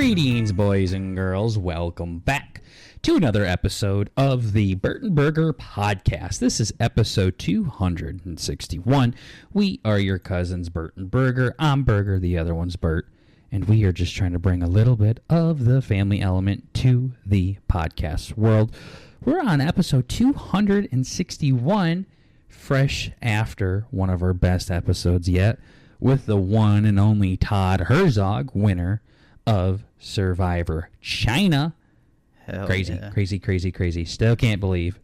Greetings, boys and girls. Welcome back to another episode of the Bert and Burger podcast. This is episode 261. We are your cousins, Bert and Burger. I'm Burger, the other one's Bert, and we are just trying to bring a little bit of the family element to the podcast world. We're on episode 261, fresh after one of our best episodes yet, with the one and only Todd Herzog, winner of Survivor China. Hell crazy, yeah. crazy. Still can't believe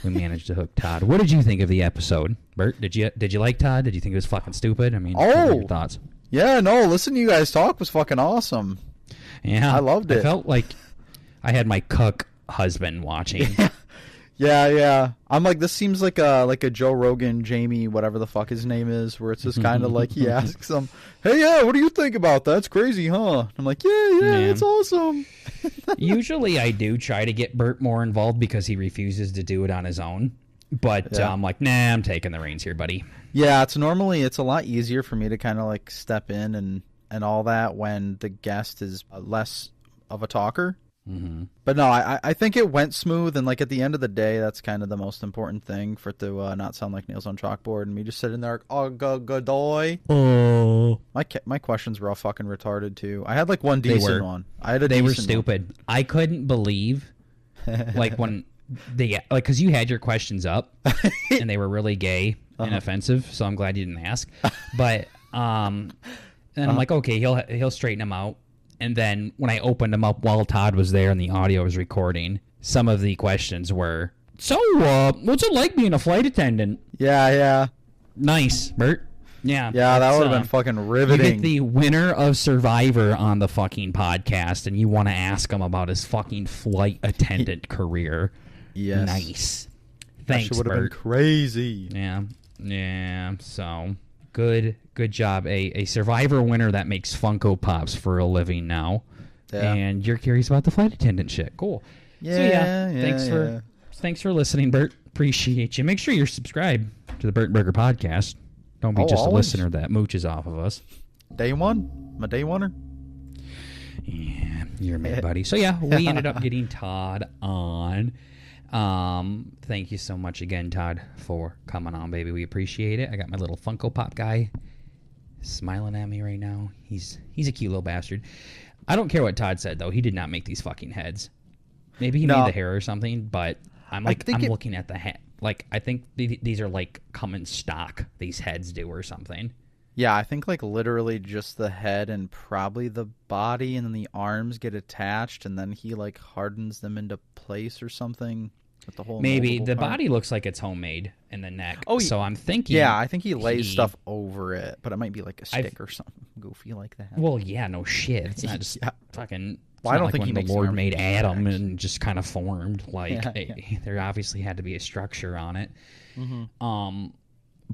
we managed to hook Todd. What did you think of the episode, Bert? Did you like Todd? Did you think it was fucking stupid? I mean, what were your thoughts? Yeah, no, listening to you guys talk was fucking awesome. Yeah, I loved it. I felt like I had my cuck husband watching. Yeah. I'm like, this seems like a Joe Rogan, Jamie, whatever the fuck his name is, where it's just kind of like he asks him, "Hey, yeah, what do you think about that? That's crazy, huh?" I'm like, yeah, it's awesome. Usually I do try to get Bert more involved because he refuses to do it on his own. But I'm like, nah, I'm taking the reins here, buddy. Yeah, it's a lot easier for me to kind of like step in and all that when the guest is less of a talker. Mm-hmm. But no, I think it went smooth, and like at the end of the day, that's kind of the most important thing, for it to not sound like nails on chalkboard and me just sitting there, godoy. Oh, my questions were all fucking retarded too. I had like one decent one. They were stupid. I couldn't believe like when because you had your questions up and they were really gay and offensive, so I'm glad you didn't ask. But and I'm like, okay, he'll straighten them out. And then when I opened them up while Todd was there and the audio was recording, some of the questions were, so, what's it like being a flight attendant? Yeah. Nice, Bert. Yeah. Yeah, that would have been fucking riveting. You get the winner of Survivor on the fucking podcast, and you want to ask him about his fucking flight attendant career. Yes. Nice. Thanks, that would have been crazy. Yeah. So... Good job. A Survivor winner that makes Funko Pops for a living now. Yeah. And you're curious about the flight attendant shit. Cool. Yeah. Thanks for listening, Bert. Appreciate you. Make sure you're subscribed to the Bert and Burger podcast. Don't be just always. a listener that mooches off of us. Day one. I'm a day oneer. Yeah, you're my buddy. So yeah, we ended up getting Todd on. Thank you so much again, Todd, for coming on, baby. We appreciate it. I got my little Funko Pop guy smiling at me right now. He's a cute little bastard. I don't care what Todd said, though. He did not make these fucking heads. Maybe he made the hair or something, but I'm looking at the head. Like, I think these are like come in stock. These heads do or something. Yeah, I think like literally just the head and probably the body, and then the arms get attached, and then he like hardens them into place or something. With the whole maybe the body looks like it's homemade in the neck. Oh, so I'm thinking. Yeah, I think he lays stuff over it, but it might be like a stick or something goofy like that. Well, yeah, no shit. It's not just fucking. Well, I don't think when he makes the Lord made Adam tracks. And just kind of formed. Like there obviously had to be a structure on it. Mm-hmm.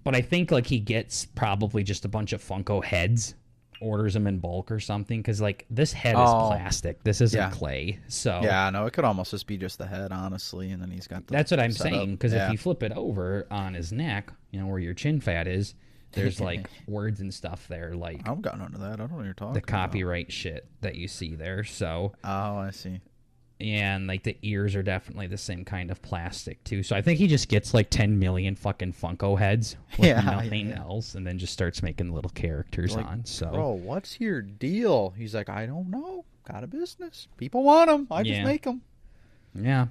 But I think like he gets probably just a bunch of Funko heads, orders them in bulk or something, because like this head is plastic. This isn't clay. So yeah, no, it could almost just be just the head, honestly, and then he's got. That's what I'm saying, because if you flip it over on his neck, where your chin fat is, there's like words and stuff there, like I haven't gotten into that. I don't know what you're talking the about. copyright shit that you see there. So I see. And like the ears are definitely the same kind of plastic too. So I think he just gets like 10 million fucking Funko heads with nothing else, and then just starts making little characters on. So, bro, what's your deal? He's like, I don't know. Got a business. People want them. I just make them. Yeah,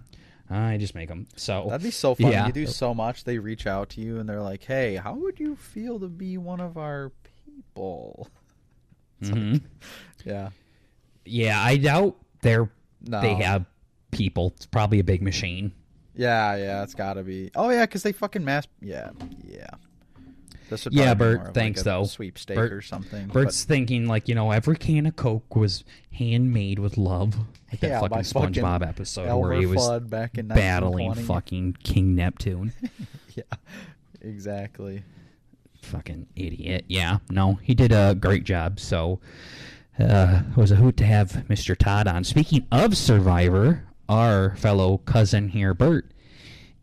I just make them. So that'd be so fun. You do so much. They reach out to you and they're like, "Hey, how would you feel to be one of our people?" Mm-hmm. Yeah. I doubt they have people. It's probably a big machine. Yeah, it's got to be. Oh, yeah, because they fucking mass. Yeah. This would Bert, thanks, like though. Sweepstake or something. Bert's thinking, like, every can of Coke was handmade with love. Like that fucking SpongeBob episode where he was back in battling fucking King Neptune. Yeah, exactly. Fucking idiot. Yeah, no, he did a great job, so... it was a hoot to have Mr. Todd on. Speaking of Survivor, our fellow cousin here, Bert,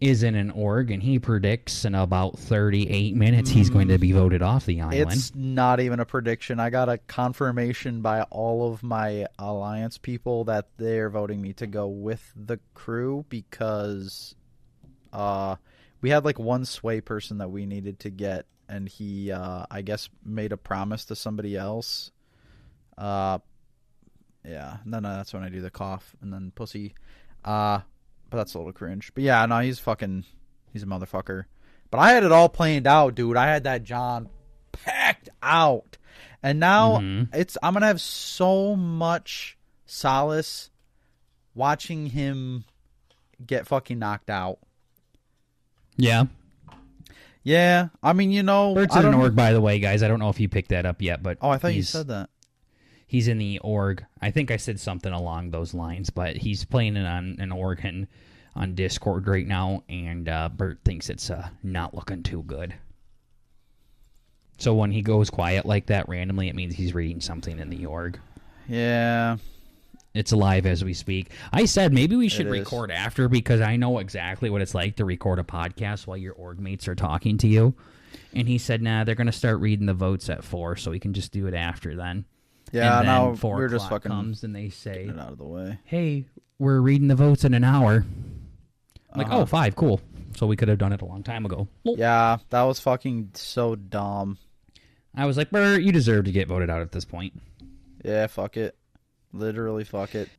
is in an org, and he predicts in about 38 minutes he's going to be voted off the island. It's not even a prediction. I got a confirmation by all of my alliance people that they're voting me to go with the crew because we had like one sway person that we needed to get, and he, I guess, made a promise to somebody else. Yeah, and then that's when I do the cough, and then pussy. But that's a little cringe. But yeah, no, he's a motherfucker. But I had it all planned out, dude. I had that John packed out. And now I'm going to have so much solace watching him get fucking knocked out. Yeah. Yeah. I mean, Bert's in an org, by the way, guys. I don't know if you picked that up yet, but... Oh, I thought you said that. He's in the org. I think I said something along those lines, but he's playing it on an organ on Discord right now, and Bert thinks it's not looking too good. So when he goes quiet like that randomly, it means he's reading something in the org. Yeah. It's live as we speak. I said maybe we should record after because I know exactly what it's like to record a podcast while your org mates are talking to you. And he said, nah, they're going to start reading the votes at 4, so we can just do it after then. Yeah, and now 4 we're just fucking comes and they say, get it out of the way. Hey, we're reading the votes in an hour. I'm like, oh, 5, cool. So we could have done it a long time ago. Yeah, that was fucking so dumb. I was like, Bert, you deserve to get voted out at this point. Yeah, fuck it. Literally, fuck it.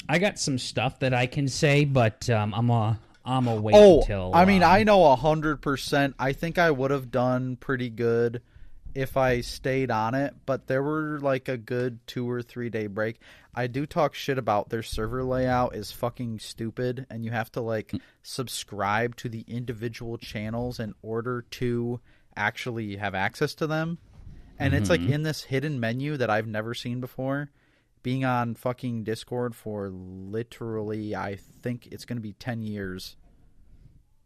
I got some stuff that I can say, but I'm a wait until... I mean, I know 100%. I think I would have done pretty good if I stayed on it, but there were like a good 2 or 3 day break. I do talk shit about their server layout is fucking stupid, and you have to like subscribe to the individual channels in order to actually have access to them. And it's like in this hidden menu that I've never seen before. Being on fucking Discord for literally, I think it's going to be 10 years.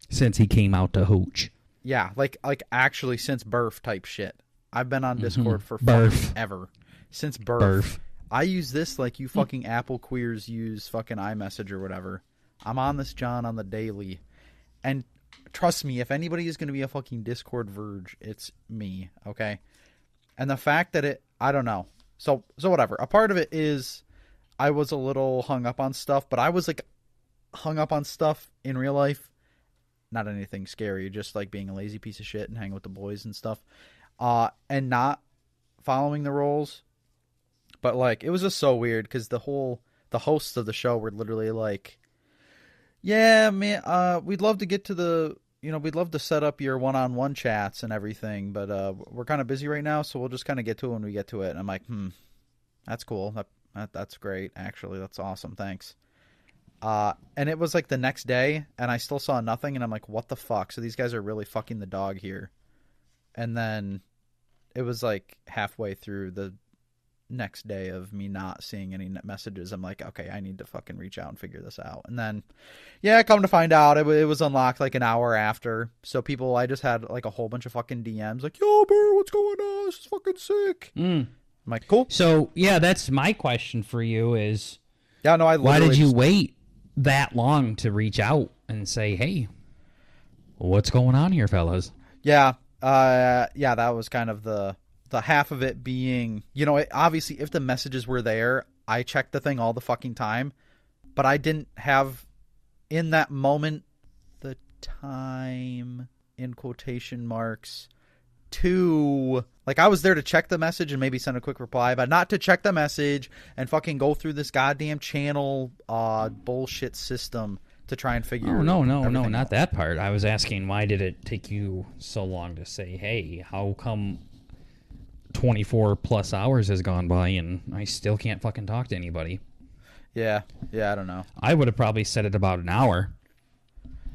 Since he came out to hooch. Yeah, like actually since birth type shit. I've been on Discord for Birth. ever. Since birth. I use this like you fucking Apple queers use fucking iMessage or whatever. I'm on this John on the daily. And trust me, if anybody is going to be a fucking Discord verge, it's me, okay? And the fact that I don't know. So whatever. A part of it is I was a little hung up on stuff, but I was like hung up on stuff in real life. Not anything scary, just like being a lazy piece of shit and hanging with the boys and stuff. And not following the rules. But like it was just so weird because the hosts of the show were literally like, yeah, man, we'd love to get to we'd love to set up your one-on-one chats and everything, but we're kind of busy right now, so we'll just kind of get to it when we get to it. And I'm like, that's cool. That's great, actually. That's awesome. Thanks. And it was like the next day, and I still saw nothing, and I'm like, what the fuck? So these guys are really fucking the dog here. And then it was like halfway through the next day of me not seeing any messages. I'm like, okay, I need to fucking reach out and figure this out. And then, yeah, come to find out, it was unlocked like an hour after. So I just had like a whole bunch of fucking DMs like, yo, Bert, what's going on? This is fucking sick. I'm like, cool. So, yeah, that's my question for you is, yeah, no, why did you wait that long to reach out and say, hey, what's going on here, fellas? Yeah. That was kind of the half of it being, obviously if the messages were there, I checked the thing all the fucking time, but I didn't have in that moment the time in quotation marks to, like, I was there to check the message and maybe send a quick reply, but not to check the message and fucking go through this goddamn channel bullshit system to try and figure no, out. not that part. I was asking, why did it take you so long to say, hey, how come 24 plus hours has gone by and I still can't fucking talk to anybody? Yeah, I don't know. I would have probably said it about an hour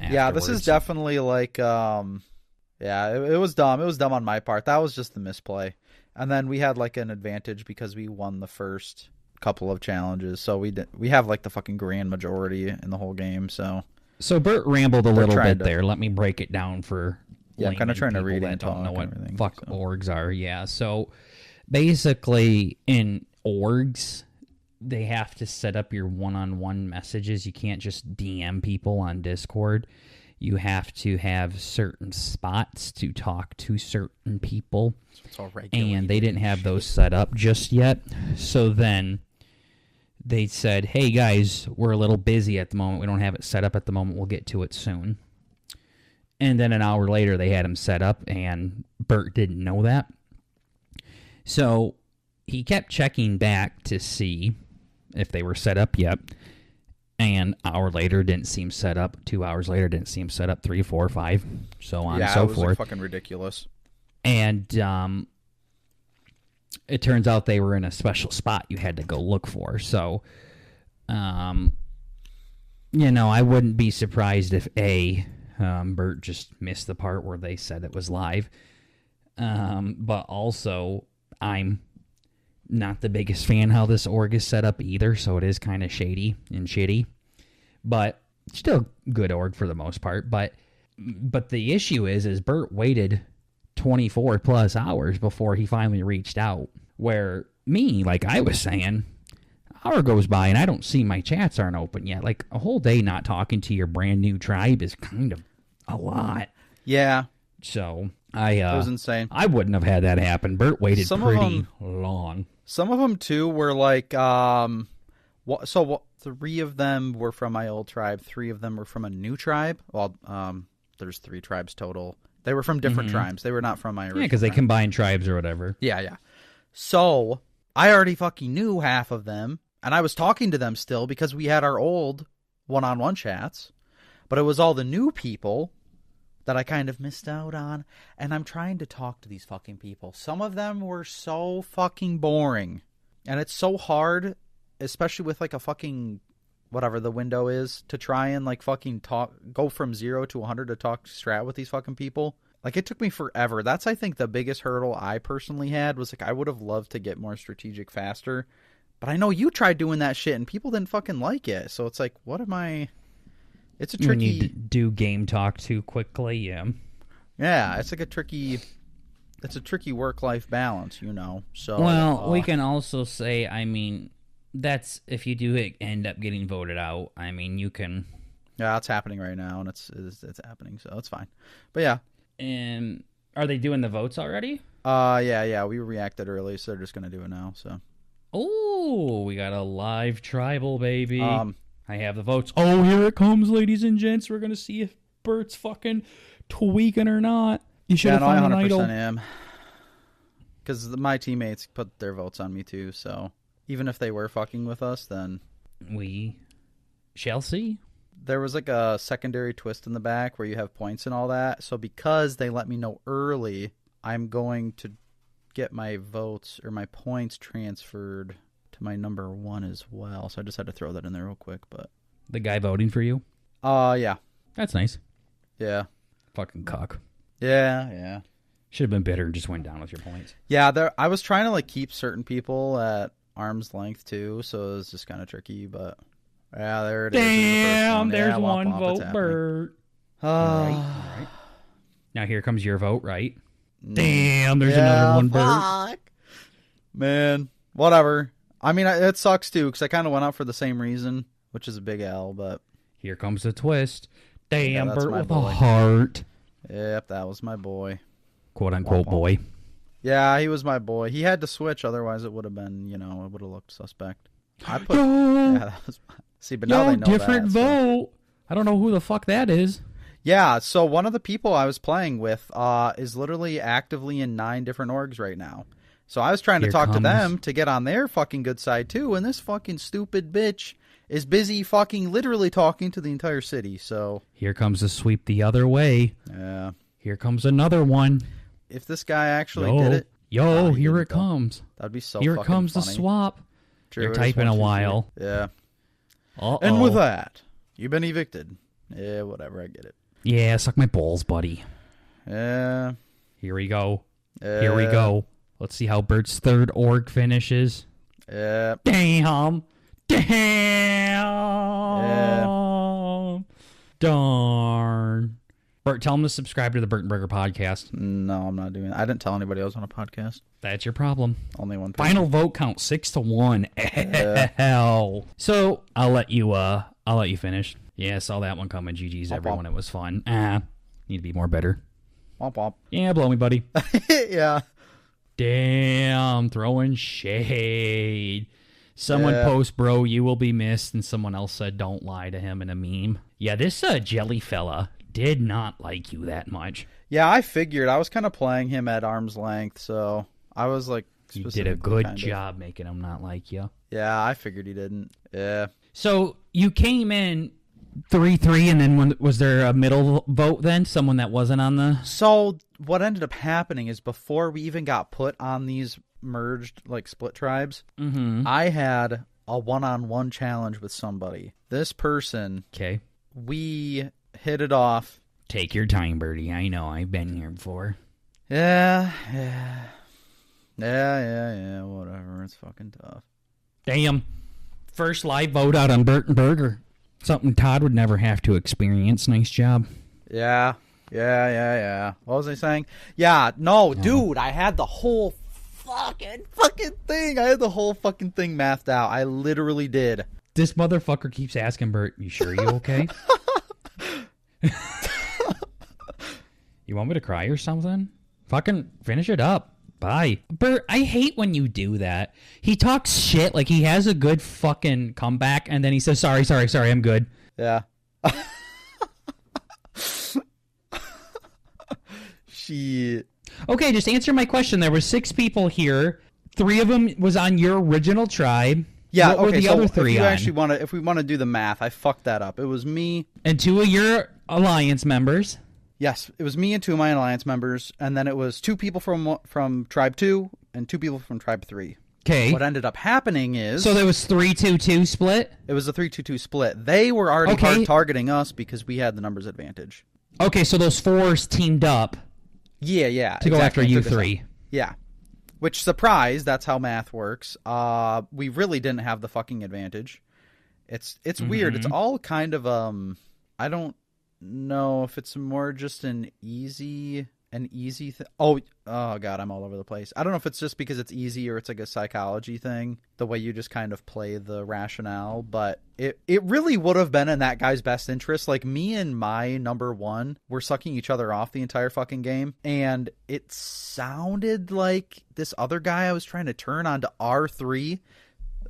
afterwards. Yeah, this is definitely like, it was dumb. It was dumb on my part. That was just the misplay. And then we had like an advantage because we won the first couple of challenges. So we have like the fucking grand majority in the whole game. So Bert rambled a little bit there. Let me break it down for I'm kind of trying to read and don't know what orgs are. Yeah, so basically in orgs, they have to set up your one-on-one messages. You can't just DM people on Discord. You have to have certain spots to talk to certain people. It's all regulated. And they didn't have those set up just yet. So then they said, hey, guys, we're a little busy at the moment. We don't have it set up at the moment. We'll get to it soon. And then an hour later, they had him set up, and Bert didn't know that. So he kept checking back to see if they were set up yet. And an hour later, didn't seem set up. 2 hours later, didn't seem set up. 3, 4, 5, so on and so forth. Yeah, it was fucking ridiculous. And it turns out they were in a special spot you had to go look for. So, I wouldn't be surprised if Bert just missed the part where they said it was live. But also, I'm not the biggest fan how this org is set up either, so it is kind of shady and shitty. But still good org for the most part. But the issue is Bert waited 24 plus hours before he finally reached out. Where me, like I was saying, an hour goes by and I don't see my chats aren't open yet. Like a whole day not talking to your brand new tribe is kind of a lot. Yeah. So it was insane. I wouldn't have had that happen. Bert waited pretty long. Some of them too were like, 3 of them were from my old tribe. 3 of them were from a new tribe. Well, there's 3 tribes total. They were from different tribes. They were not from my original. Yeah, because they combined tribes or whatever. Yeah. So I already fucking knew half of them, and I was talking to them still because we had our old one-on-one chats, but it was all the new people that I kind of missed out on, and I'm trying to talk to these fucking people. Some of them were so fucking boring, and it's so hard, especially with like a fucking whatever the window is, to try and like fucking go from 0 to 100 to talk strat with these fucking people. Like it took me forever. That's I think the biggest hurdle I personally had was like I would have loved to get more strategic faster, but I know you tried doing that shit and people didn't fucking like it. So it's like, what am I? It's a tricky. When you do game talk too quickly, yeah. Yeah, it's like a tricky. It's a tricky work-life balance, So well, we can also say, I mean, that's if you do end up getting voted out. I mean, you can. Yeah, it's happening right now, and it's happening, so it's fine. But yeah. And are they doing the votes already? Yeah. We reacted early, so they're just gonna do it now. So. Oh, we got a live tribal, baby. I have the votes. Oh, here it comes, ladies and gents. We're gonna see if Bert's fucking tweaking or not. You should have found an idol. 100% am. Because my teammates put their votes on me too. So even if they were fucking with us, then we shall see. There was like a secondary twist in the back where you have points and all that. So because they let me know early, I'm going to get my votes or my points transferred to my number 1 as well. So I just had to throw that in there real quick. But the guy voting for you? Yeah. That's nice. Yeah. Fucking cock. Yeah. Should have been bitter and just went down with your points. Yeah, I was trying to like keep certain people at arm's length too, so it was just kind of tricky, but yeah, there it is. Damn, there's one vote, Bert. All right. Now here comes your vote, right? Damn, there's another one, Bert. Man, whatever. I mean, it sucks too, because I kind of went out for the same reason, which is a big L, but... Here comes the twist. Damn, Bert with a heart. Yep, that was my boy. Quote-unquote boy. Yeah, he was my boy. He had to switch, otherwise it would have been, it would have looked suspect. Yeah, that was... See, but now they know different that, vote. So. I don't know who the fuck that is. Yeah, so one of the people I was playing with is literally actively in 9 different orgs right now. So I was trying to talk to them to get on their fucking good side too, and this fucking stupid bitch is busy fucking literally talking to the entire city, so... Here comes the sweep the other way. Yeah. Here comes another one. If this guy actually did it... Here it comes. That'd be so Here fucking it comes funny. The swap. True, You're typing a while. Yeah. Uh-oh. And with that, you've been evicted. Yeah, whatever, I get it. Yeah, suck my balls, buddy. Yeah. Here we go. Here we go. Let's see how Bert's third org finishes. Yeah. Damn. Yeah. Darn. Bert, tell him to subscribe to the Bert and Burger podcast. No, I'm not doing it. I didn't tell anybody I was on a podcast. That's your problem. Only one person. Final vote count 6-1. Hell. So I'll let you finish. Yeah, I saw that one coming. GG's, Womp everyone. womp. It was fun. Need to be more better. Womp womp. Yeah, blow me, buddy. Yeah. Damn, throwing shade. Someone post, bro, you will be missed, and someone else said, don't lie to him in a meme. Yeah, this jelly fella did not like you that much. Yeah, I figured. I was kind of playing him at arm's length, so I was like, you did a good job making him not like you. Yeah, I figured he didn't. Yeah. So you came in 3-3, and then was there a middle vote then? Someone that wasn't on the... So what ended up happening is before we even got put on these merged, like, split tribes, I had a one-on-one challenge with somebody. This person, okay, we hit it off. Take your time, Birdie. I know. I've been here before. Yeah, whatever. It's fucking tough. Damn. First live vote out on Burt and Burger. Something Todd would never have to experience. Nice job. Yeah. What was I saying? Yeah, no, dude, I had the whole fucking thing. I had the whole fucking thing mathed out. I literally did. This motherfucker keeps asking Bert, you sure you okay? You want me to cry or something? Fucking finish it up. Bye. Bert, I hate when you do that. He talks shit like he has a good fucking comeback, and then he says, sorry, I'm good. Yeah. Shit. Okay, just answer my question. There were 6 people here. 3 of them was on your original tribe. Yeah, what were the other 3 if we want to do the math, I fucked that up. It was me. And 2 of your alliance members. Yes, it was me and 2 of my alliance members, and then it was 2 people from Tribe 2 and 2 people from Tribe 3. Okay. What ended up happening is... So there was 3-2-2 split? It was a 3-2-2 split. They were already hard targeting us because we had the numbers advantage. Okay, so those 4s teamed up. Yeah. To go after you 3. Yeah. Which, surprise, that's how math works. We really didn't have the fucking advantage. It's weird. It's all kind of, I don't know if it's more just an easy thing. Oh God, I'm all over the place. I don't know if it's just because it's easy or it's like a psychology thing, the way you just kind of play the rationale, but it really would have been in that guy's best interest. Like, me and my number 1 were sucking each other off the entire fucking game, and it sounded like this other guy I was trying to turn on to R3.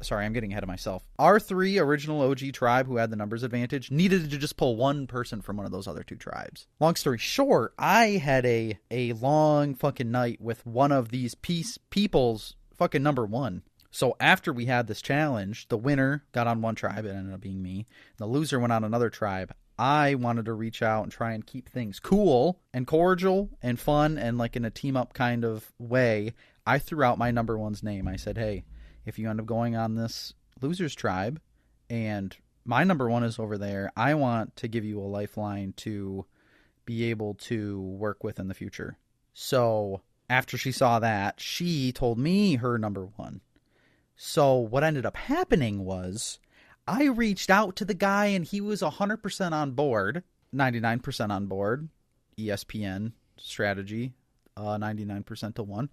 Sorry, I'm getting ahead of myself. R3, original OG tribe who had the numbers advantage, needed to just pull one person from one of those other 2 tribes. Long story short, I had a long fucking night with one of these people's fucking number 1. So after we had this challenge, the winner got on one tribe. It ended up being me. The loser went on another tribe. I wanted to reach out and try and keep things cool and cordial and fun and like in a team-up kind of way. I threw out my number 1's name. I said, hey, if you end up going on this loser's tribe and my number 1 is over there, I want to give you a lifeline to be able to work with in the future. So after she saw that, she told me her number 1. So what ended up happening was I reached out to the guy and he was 100% on board, 99% on board, ESPN strategy, 99% to 1,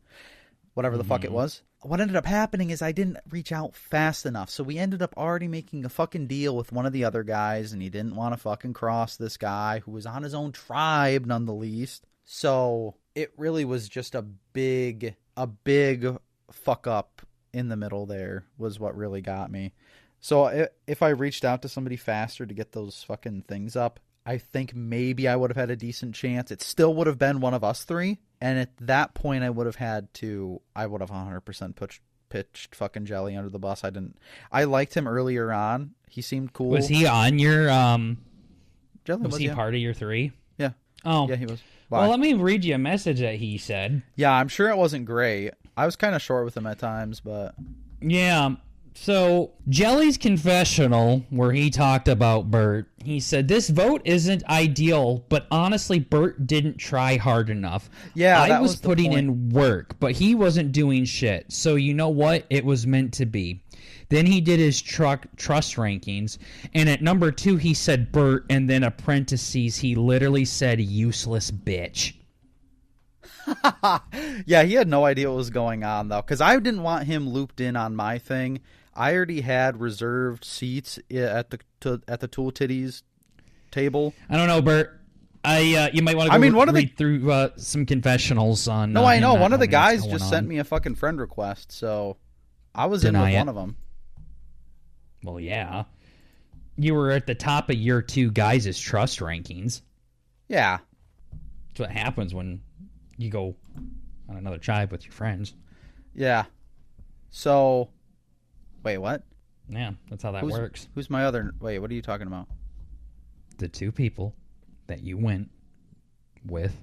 whatever the fuck it was. What ended up happening is I didn't reach out fast enough. So we ended up already making a fucking deal with one of the other guys, and he didn't want to fucking cross this guy who was on his own tribe, none the least. So it really was just a big fuck up in the middle there was what really got me. So if I reached out to somebody faster to get those fucking things up, I think maybe I would have had a decent chance. It still would have been one of us 3. And at that point, I would have 100% pitched fucking Jelly under the bus. I liked him earlier on. He seemed cool. Was he on your, Jelly was he part of your 3? Yeah. Oh. Yeah, he was. Why? Well, let me read you a message that he said. Yeah, I'm sure it wasn't great. I was kind of short with him at times, but... Yeah. So, Jelly's confessional, where he talked about Bert, he said, this vote isn't ideal, but honestly, Bert didn't try hard enough. Yeah, I was putting in work, but he wasn't doing shit. So, you know what? It was meant to be. Then he did his trust rankings, and at number 2, he said Bert, and then apprentices, he literally said useless bitch. Yeah, he had no idea what was going on, though, because I didn't want him looped in on my thing. I already had reserved seats at the Tool Titties table. I don't know, Bert. You might want to go read through some confessionals on... No, I know. One of the guys just sent me a fucking friend request, so I was in with one of them. Well, yeah. You were at the top of your two guys' trust rankings. Yeah. That's what happens when you go on another tribe with your friends. Yeah. So, wait, what? Yeah, that's how that works. Who's my other... Wait, what are you talking about? The two people that you went with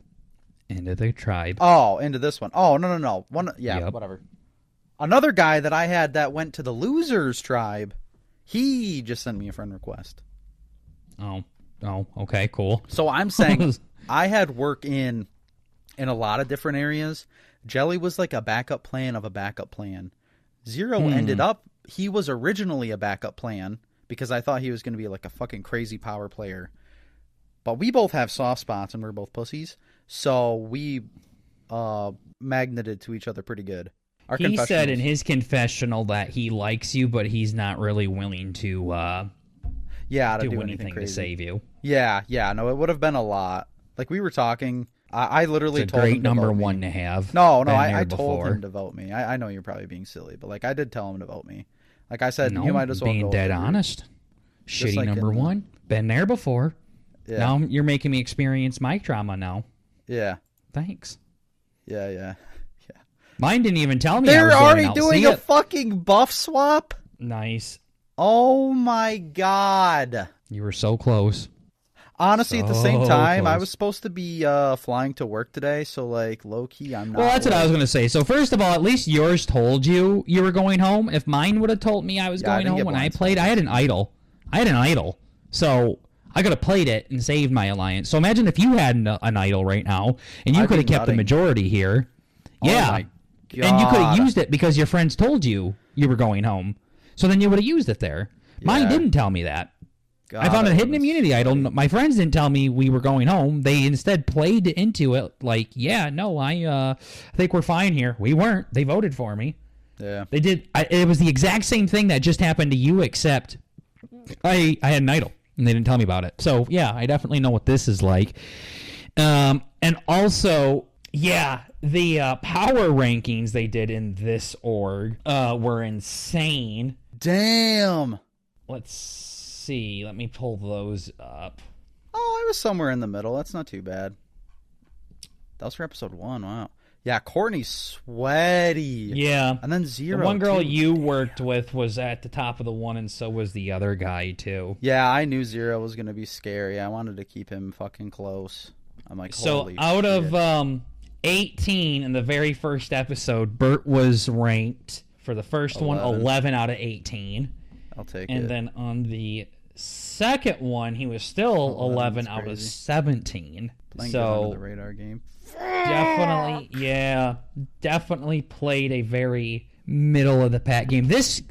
into the tribe. Oh, into this one. Oh, no. Whatever. Another guy that I had that went to the losers tribe, he just sent me a friend request. Oh, okay, cool. So I'm saying I had work in a lot of different areas. Jelly was like a backup plan of a backup plan. Zero ended up, he was originally a backup plan because I thought he was going to be like a fucking crazy power player. But we both have soft spots and we're both pussies. So we magneted to each other pretty good. He said in his confessional that he likes you, but he's not really willing to do anything to save you. Yeah. No, it would have been a lot. Like we were talking, I literally told him great number one to have. No, I told him to vote me. I know you're probably being silly, but like I did tell him to vote me. Like I said, you might as well being dead honest. Shitty like number one. Been there before. Yeah. Now you're making me experience my trauma now. Yeah. Thanks. Yeah. Mine didn't even tell me. They're already doing a fucking buff swap? Nice. Oh my god. You were so close. Honestly, at the same time, I was supposed to be flying to work today, so like low-key, I'm not. Well, that's what I was going to say. So first of all, at least yours told you were going home. If mine would have told me I was going home when I played, I had an idle. So I could have played it and saved my alliance. So imagine if you had an idle right now, and you could have kept the majority here. Yeah. My God. And you could have used it because your friends told you were going home. So then you would have used it there. Yeah. Mine didn't tell me that. God, I found a hidden immunity idol. My friends didn't tell me we were going home. They instead played into it like, I think we're fine here. We weren't. They voted for me. Yeah. They did. It was the exact same thing that just happened to you, except I had an idol, and they didn't tell me about it. So, yeah, I definitely know what this is like. And also, the power rankings they did in this org were insane. Damn. Let's see. Let me pull those up. Oh, I was somewhere in the middle. That's not too bad. That was for episode 1. Wow. Yeah, Courtney's sweaty. Yeah. And then Zero. The one girl you worked with was at the top of the one, and so was the other guy, too. Yeah, I knew Zero was going to be scary. I wanted to keep him fucking close. I'm like, holy so out shit. of 18 in the very first episode, Bert was ranked for the first 11 out of 18. I'll take it. And then on the second one, he was still 11 out of 17. Playing under the radar game. Definitely played a very middle of the pack game. This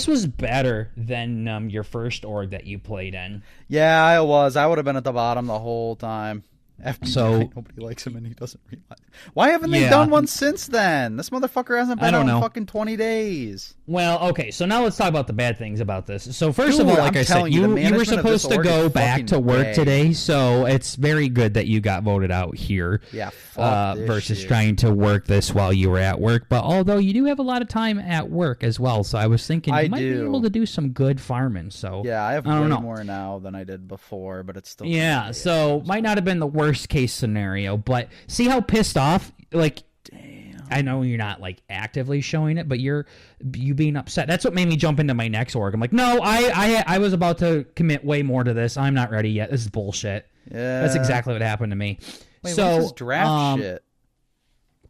was better than your first org that you played in. Yeah, I was. I would have been at the bottom the whole time. FBI, nobody likes him and he doesn't realize. Why haven't they done one since then? This motherfucker hasn't been on fucking 20 days. Well, okay, so now let's talk about the bad things about this. So first of all, like I said, you were supposed to go back to work today, so it's very good that you got voted out here. Yeah, versus trying to work this while you were at work. But although you do have a lot of time at work as well, so I was thinking you might be able to do some good farming. So yeah, I have way more now than I did before, but it's still so might not have been the worst case scenario, but see how pissed off, like, damn. I know you're not like actively showing it, but you being upset. That's what made me jump into my next org. I'm like, no, I was about to commit way more to this. I'm not ready yet. This is bullshit. Yeah, that's exactly what happened to me. Wait, so what's this draft shit?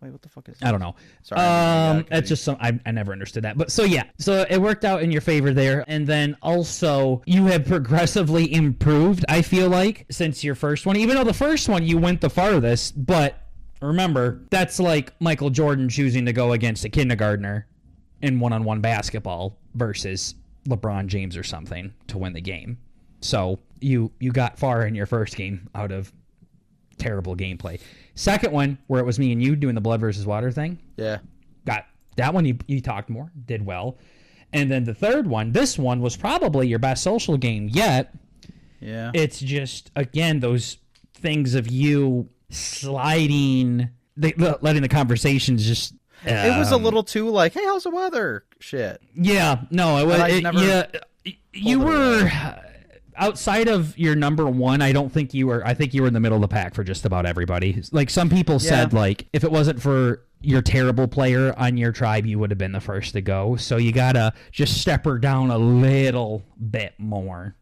Wait, what the fuck is this? I don't know. Sorry. It's just I never understood that. But so it worked out in your favor there. And then also you have progressively improved, I feel like, since your first one. Even though the first one you went the farthest, but remember, that's like Michael Jordan choosing to go against a kindergartner in one-on-one basketball versus LeBron James or something to win the game. So you got far in your first game out of terrible gameplay. Second one, where it was me and you doing the blood versus water thing. Yeah. Got that one, you talked more, did well. And then the third one, this one was probably your best social game yet. Yeah. It's just, again, those things of you sliding, letting the conversations just... it was a little too like, hey, how's the weather? Shit. Yeah, no, it was... You were... Outside of your number one, I don't think you were... I think you were in the middle of the pack for just about everybody. Like, some people said, like, if it wasn't for your terrible player on your tribe, you would have been the first to go. So you gotta just step her down a little bit more.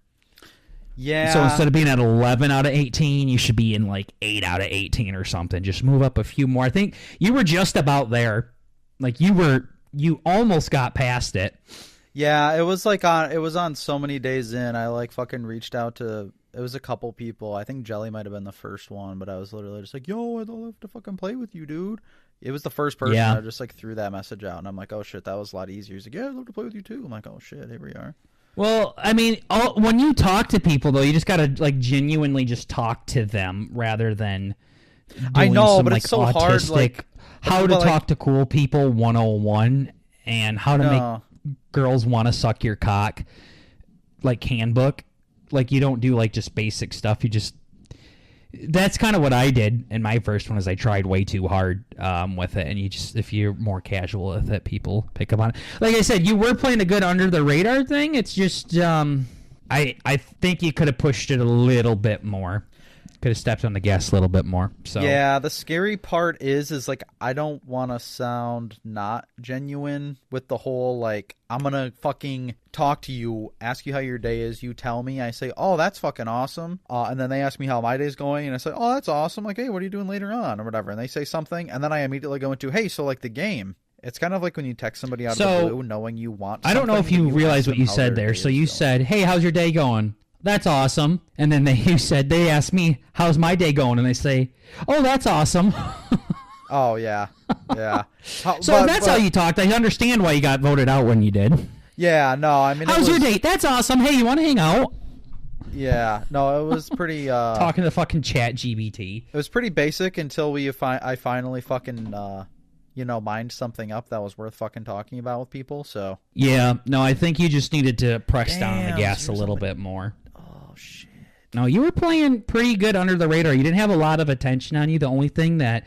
Yeah. So instead of being at 11 out of 18, you should be in, like, 8 out of 18 or something. Just move up a few more. I think you were just about there. Like, you almost got past it. Yeah, it was on so many days in. I like fucking reached out to, it was a couple people. I think Jelly might have been the first one, but I was literally just like, yo, I'd love to fucking play with you, dude. It was the first person. I just like threw that message out, and I'm like, oh shit, that was a lot easier. He's like, yeah, I'd love to play with you too. I'm like, oh shit, here we are. Well, I mean, when you talk to people though, you just gotta like genuinely just talk to them rather than doing I know, some, but like, it's so autistic, hard. Like how to talk to cool people 101 and how to make girls want to suck your cock, like, handbook. Like, you don't do like just basic stuff. You just, that's kind of what I did in my first one, is I tried way too hard with it, and you just, if you're more casual with it, people pick up on it. Like I said, you were playing a good under the radar thing. It's just I think you could have pushed it a little bit more. Could have stepped on the gas a little bit more. So yeah, the scary part is like, I don't want to sound not genuine with the whole like, I'm gonna fucking talk to you, ask you how your day is, you tell me, I say, oh, that's fucking awesome, and then they ask me how my day's going, and I say, oh, that's awesome, like, hey, what are you doing later on, or whatever, and they say something, and then I immediately go into, hey, so like the game. It's kind of like when you text somebody out of the blue knowing you want something. I don't know if you realize what you said there. So you said, hey, how's your day going? That's awesome. And then they asked me, how's my day going? And they say, oh, that's awesome. Oh, yeah. Yeah. So that's how you talked. I understand why you got voted out when you did. Yeah, no, I mean... How's your date? That's awesome. Hey, you want to hang out? Yeah, no, it was pretty... Talking to fucking chat GBT. It was pretty basic until I finally fucking... mined something up that was worth fucking talking about with people, so... Yeah, no, I think you just needed to press down on the gas a little bit more. Oh, shit. No, you were playing pretty good under the radar. You didn't have a lot of attention on you. The only thing that...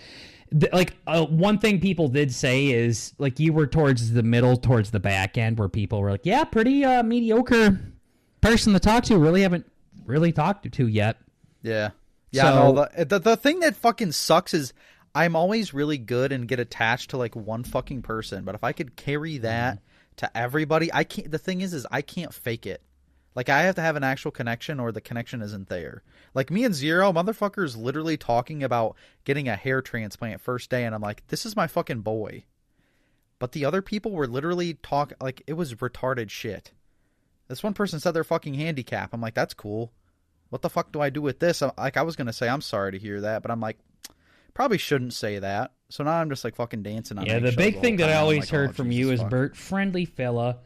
one thing people did say is, like, you were towards the middle, towards the back end, where people were like, yeah, pretty mediocre person to talk to. Really haven't really talked to yet. Yeah. Yeah, so, no, the thing that fucking sucks is... I'm always really good and get attached to like one fucking person, but if I could carry that to everybody, I can't. The thing is I can't fake it. Like, I have to have an actual connection or the connection isn't there. Like, me and Zero, motherfuckers literally talking about getting a hair transplant first day, and I'm like, this is my fucking boy. But the other people were literally like, it was retarded shit. This one person said they're fucking handicapped. I'm like, that's cool. What the fuck do I do with this? Like, I was going to say, I'm sorry to hear that, but I'm like, probably shouldn't say that. So now I'm just like fucking dancing on. Yeah, the big thing that I always heard from you is, Bert, friendly fella,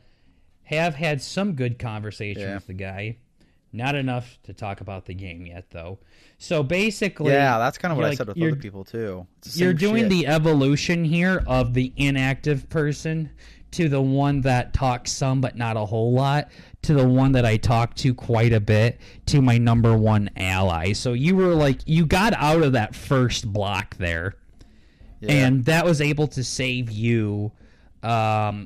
have had some good conversation with the guy. Not enough to talk about the game yet, though. So basically... Yeah, that's kind of what I said with other people, too. You're doing the evolution here of the inactive person to the one that talks some but not a whole lot, to the one that I talk to quite a bit, to my number one ally. So you were like, you got out of that first block there, and that was able to save you a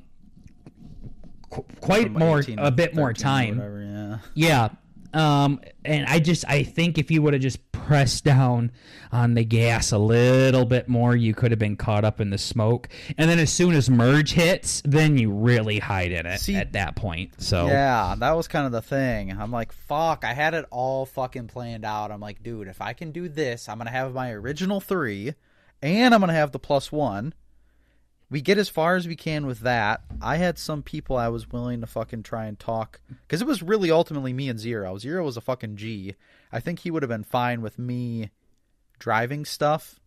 bit more time. Whatever, yeah. And I think if you would have just pressed down on the gas a little bit more, you could have been caught up in the smoke. And then as soon as merge hits, then you really hide in it at that point. So yeah, that was kind of the thing. I'm like, fuck, I had it all fucking planned out. I'm like, dude, if I can do this, I'm going to have my original 3 and I'm going to have the +1. We get as far as we can with that. I had some people I was willing to fucking try and talk. Because it was really ultimately me and Zero. Zero was a fucking G. I think he would have been fine with me driving stuff.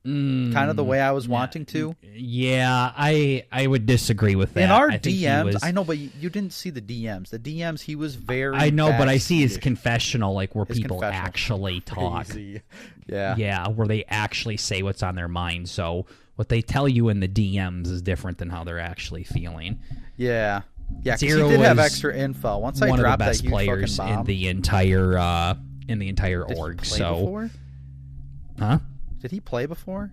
Kind of the way I was wanting to. Yeah, I would disagree with that. In our DMs, I know, but you didn't see the DMs. The DMs, he was very I know, but I see his confessional, like where people actually talk. Yeah. Yeah, where they actually say what's on their mind. So... what they tell you in the DMs is different than how they're actually feeling. Yeah. Yeah, because he Zero did have is extra info. Once I one of the dropped that best huge players fucking bomb, in the entire did org. he play So, before? huh? Did he play before?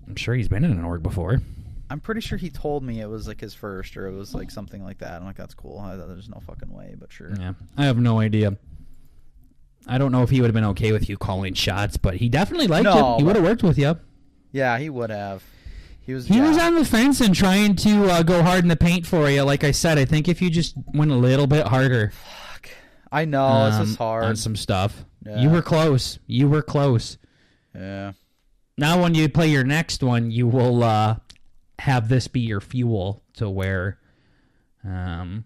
I'm sure he's been in an org before. I'm pretty sure he told me it was like his first, or it was like something like that. I'm like, that's cool. There's no fucking way, but sure. Yeah, I have no idea. I don't know if he would have been okay with you calling shots, but he definitely liked you. He would have worked with you. Yeah, he would have. He was on the fence and trying to go hard in the paint for you. Like I said, I think if you just went a little bit harder. Fuck. I know, it's just hard. On some stuff. Yeah. You were close. Yeah. Now when you play your next one, you will have this be your fuel to where, to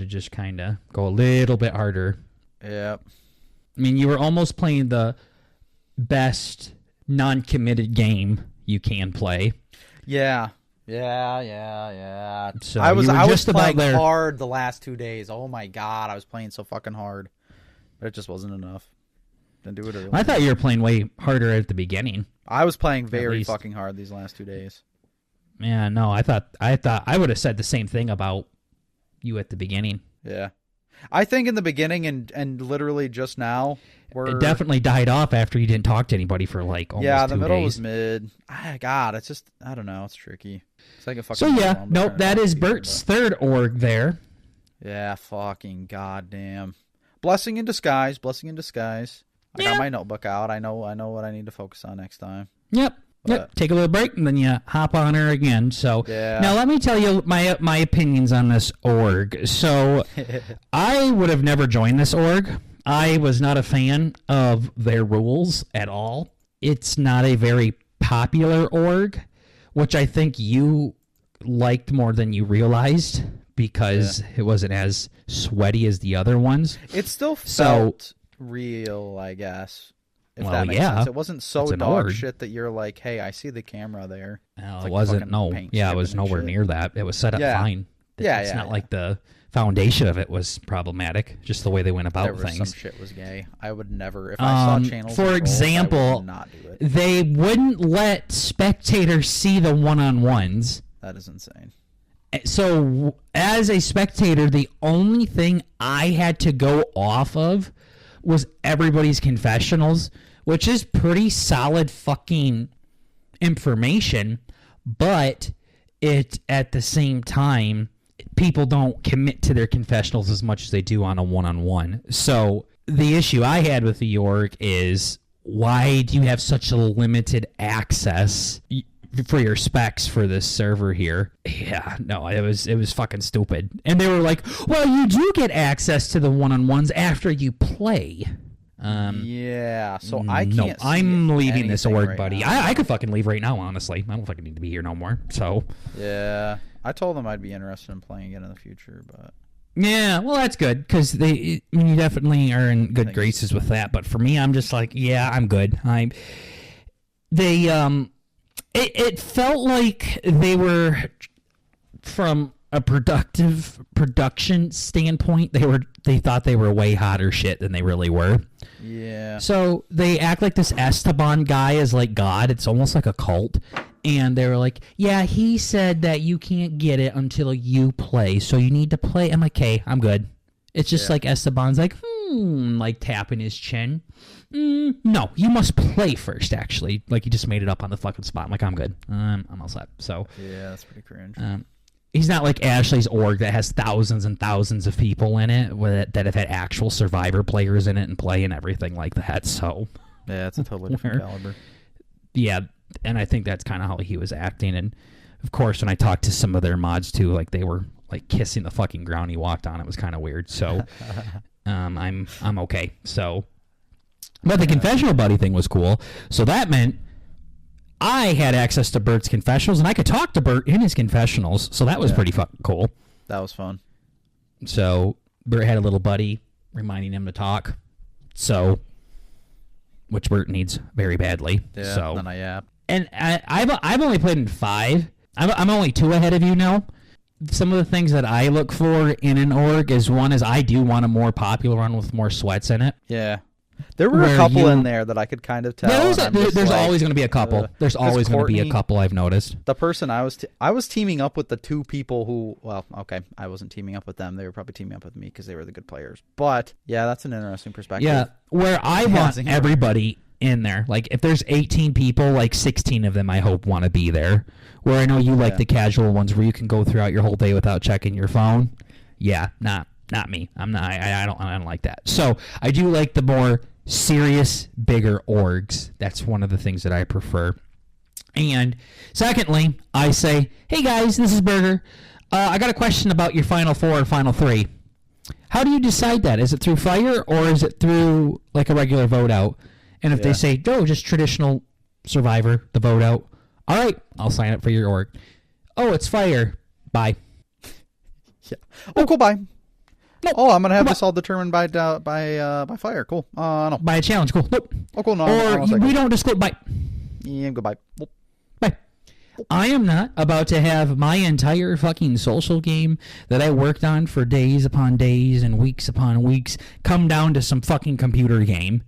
just kind of go a little bit harder. Yep. I mean, you were almost playing the best non-committed game you can play. Yeah. So I was just playing about there. hard the last 2 days. Oh my god, I was playing so fucking hard. But it just wasn't enough. Didn't do it early. I thought you were playing way harder at the beginning. I was playing very fucking hard these last 2 days. Yeah, no, I thought I would have said the same thing about you at the beginning. Yeah. I think in the beginning and literally just now, it definitely died off after you didn't talk to anybody for like almost 2 days. Yeah, the middle was mid. God, it's just, I don't know, it's tricky. It's like a fucking. So yeah, nope, that is Bert's third org there. Yeah, fucking goddamn. Blessing in disguise. I got my notebook out. I know what I need to focus on next time. Yep. Take a little break and then you hop on her again. So now let me tell you my opinions on this org. So I would have never joined this org. I was not a fan of their rules at all. It's not a very popular org, which I think you liked more than you realized because it wasn't as sweaty as the other ones. It still felt real, I guess. If that makes sense. It wasn't so dog shit that you're like, hey, I see the camera there. It wasn't, it was nowhere near that. It was set up fine. It's not like the foundation of it was problematic, just the way they went about things. Some shit was gay. I would never, if I saw channels for example, I would not do it. They wouldn't let spectators see the one-on-ones. That is insane. So as a spectator, the only thing I had to go off of was everybody's confessionals, which is pretty solid fucking information, but it at the same time, people don't commit to their confessionals as much as they do on a one-on-one. So the issue I had with the org is, why do you have such a limited access for your specs for this server here? Yeah, no, it was fucking stupid. And they were like, well, you do get access to the one-on-ones after you play. So I can't. No, I'm leaving this org, right buddy. I could fucking leave right now, honestly. I don't fucking need to be here no more. So yeah, I told them I'd be interested in playing again in the future, but yeah, well, that's good because you definitely are in good graces with that. But for me, I'm just like, yeah, I'm good. It felt like they were, from a production standpoint, they thought they were way hotter shit than they really were. Yeah. So they act like this Esteban guy is like God. It's almost like a cult. And they were like, yeah, he said that you can't get it until you play, so you need to play. I'm like, okay, I'm good. It's just like Esteban's like, like tapping his chin. No, you must play first, actually. Like, he just made it up on the fucking spot. I'm like, I'm good. I'm all set. So yeah, that's pretty cringe. He's not like Ashley's org that has thousands and thousands of people in it that have had actual Survivor players in it and play and everything like that. So yeah, it's a totally different caliber. Yeah, and I think that's kind of how he was acting. And of course, when I talked to some of their mods too, like they were like kissing the fucking ground he walked on. It was kind of weird. So I'm okay. So, but the confessional buddy thing was cool. So that meant I had access to Bert's confessionals, and I could talk to Bert in his confessionals, so that was pretty fucking cool. That was fun. So Bert had a little buddy reminding him to talk, which Bert needs very badly. Yeah, so. then I yapped. And I've only played in 5. I'm only 2 ahead of you now. Some of the things that I look for in an org is, one is I do want a more popular one with more sweats in it. Yeah. There were a where couple you- in there that I could kind of tell. Yeah, and I'm just there's like, always going to be a couple. There's always going to be a Courtney- couple, I've noticed. The person I was teaming up with the two people who, well, okay, I wasn't teaming up with them. They were probably teaming up with me because they were the good players. But yeah, that's an interesting perspective. Yeah, where I want so you're- everybody in there. Like, if there's 18 people, like 16 of them I hope want to be there. Where I know you like the casual ones where you can go throughout your whole day without checking your phone. Yeah, not me. I'm not. I don't like that. So I do like the more serious, bigger orgs. That's one of the things that I prefer. And secondly, I say, hey guys, this is Burger. I got a question about your Final Four or Final Three. How do you decide that? Is it through fire or is it through like a regular vote out? And if they say, no, just traditional Survivor, the vote out. All right, I'll sign up for your org. Oh, it's fire. Bye. Yeah. Oh, cool. Bye. Nope. Oh, I'm gonna have this all determined by fire. Cool. No. By a challenge. Cool. Nope. Oh, cool. No. Or we don't disclose. Bye. Yeah. Goodbye. Well, Bye. I am not about to have my entire fucking social game that I worked on for days upon days and weeks upon weeks come down to some fucking computer game.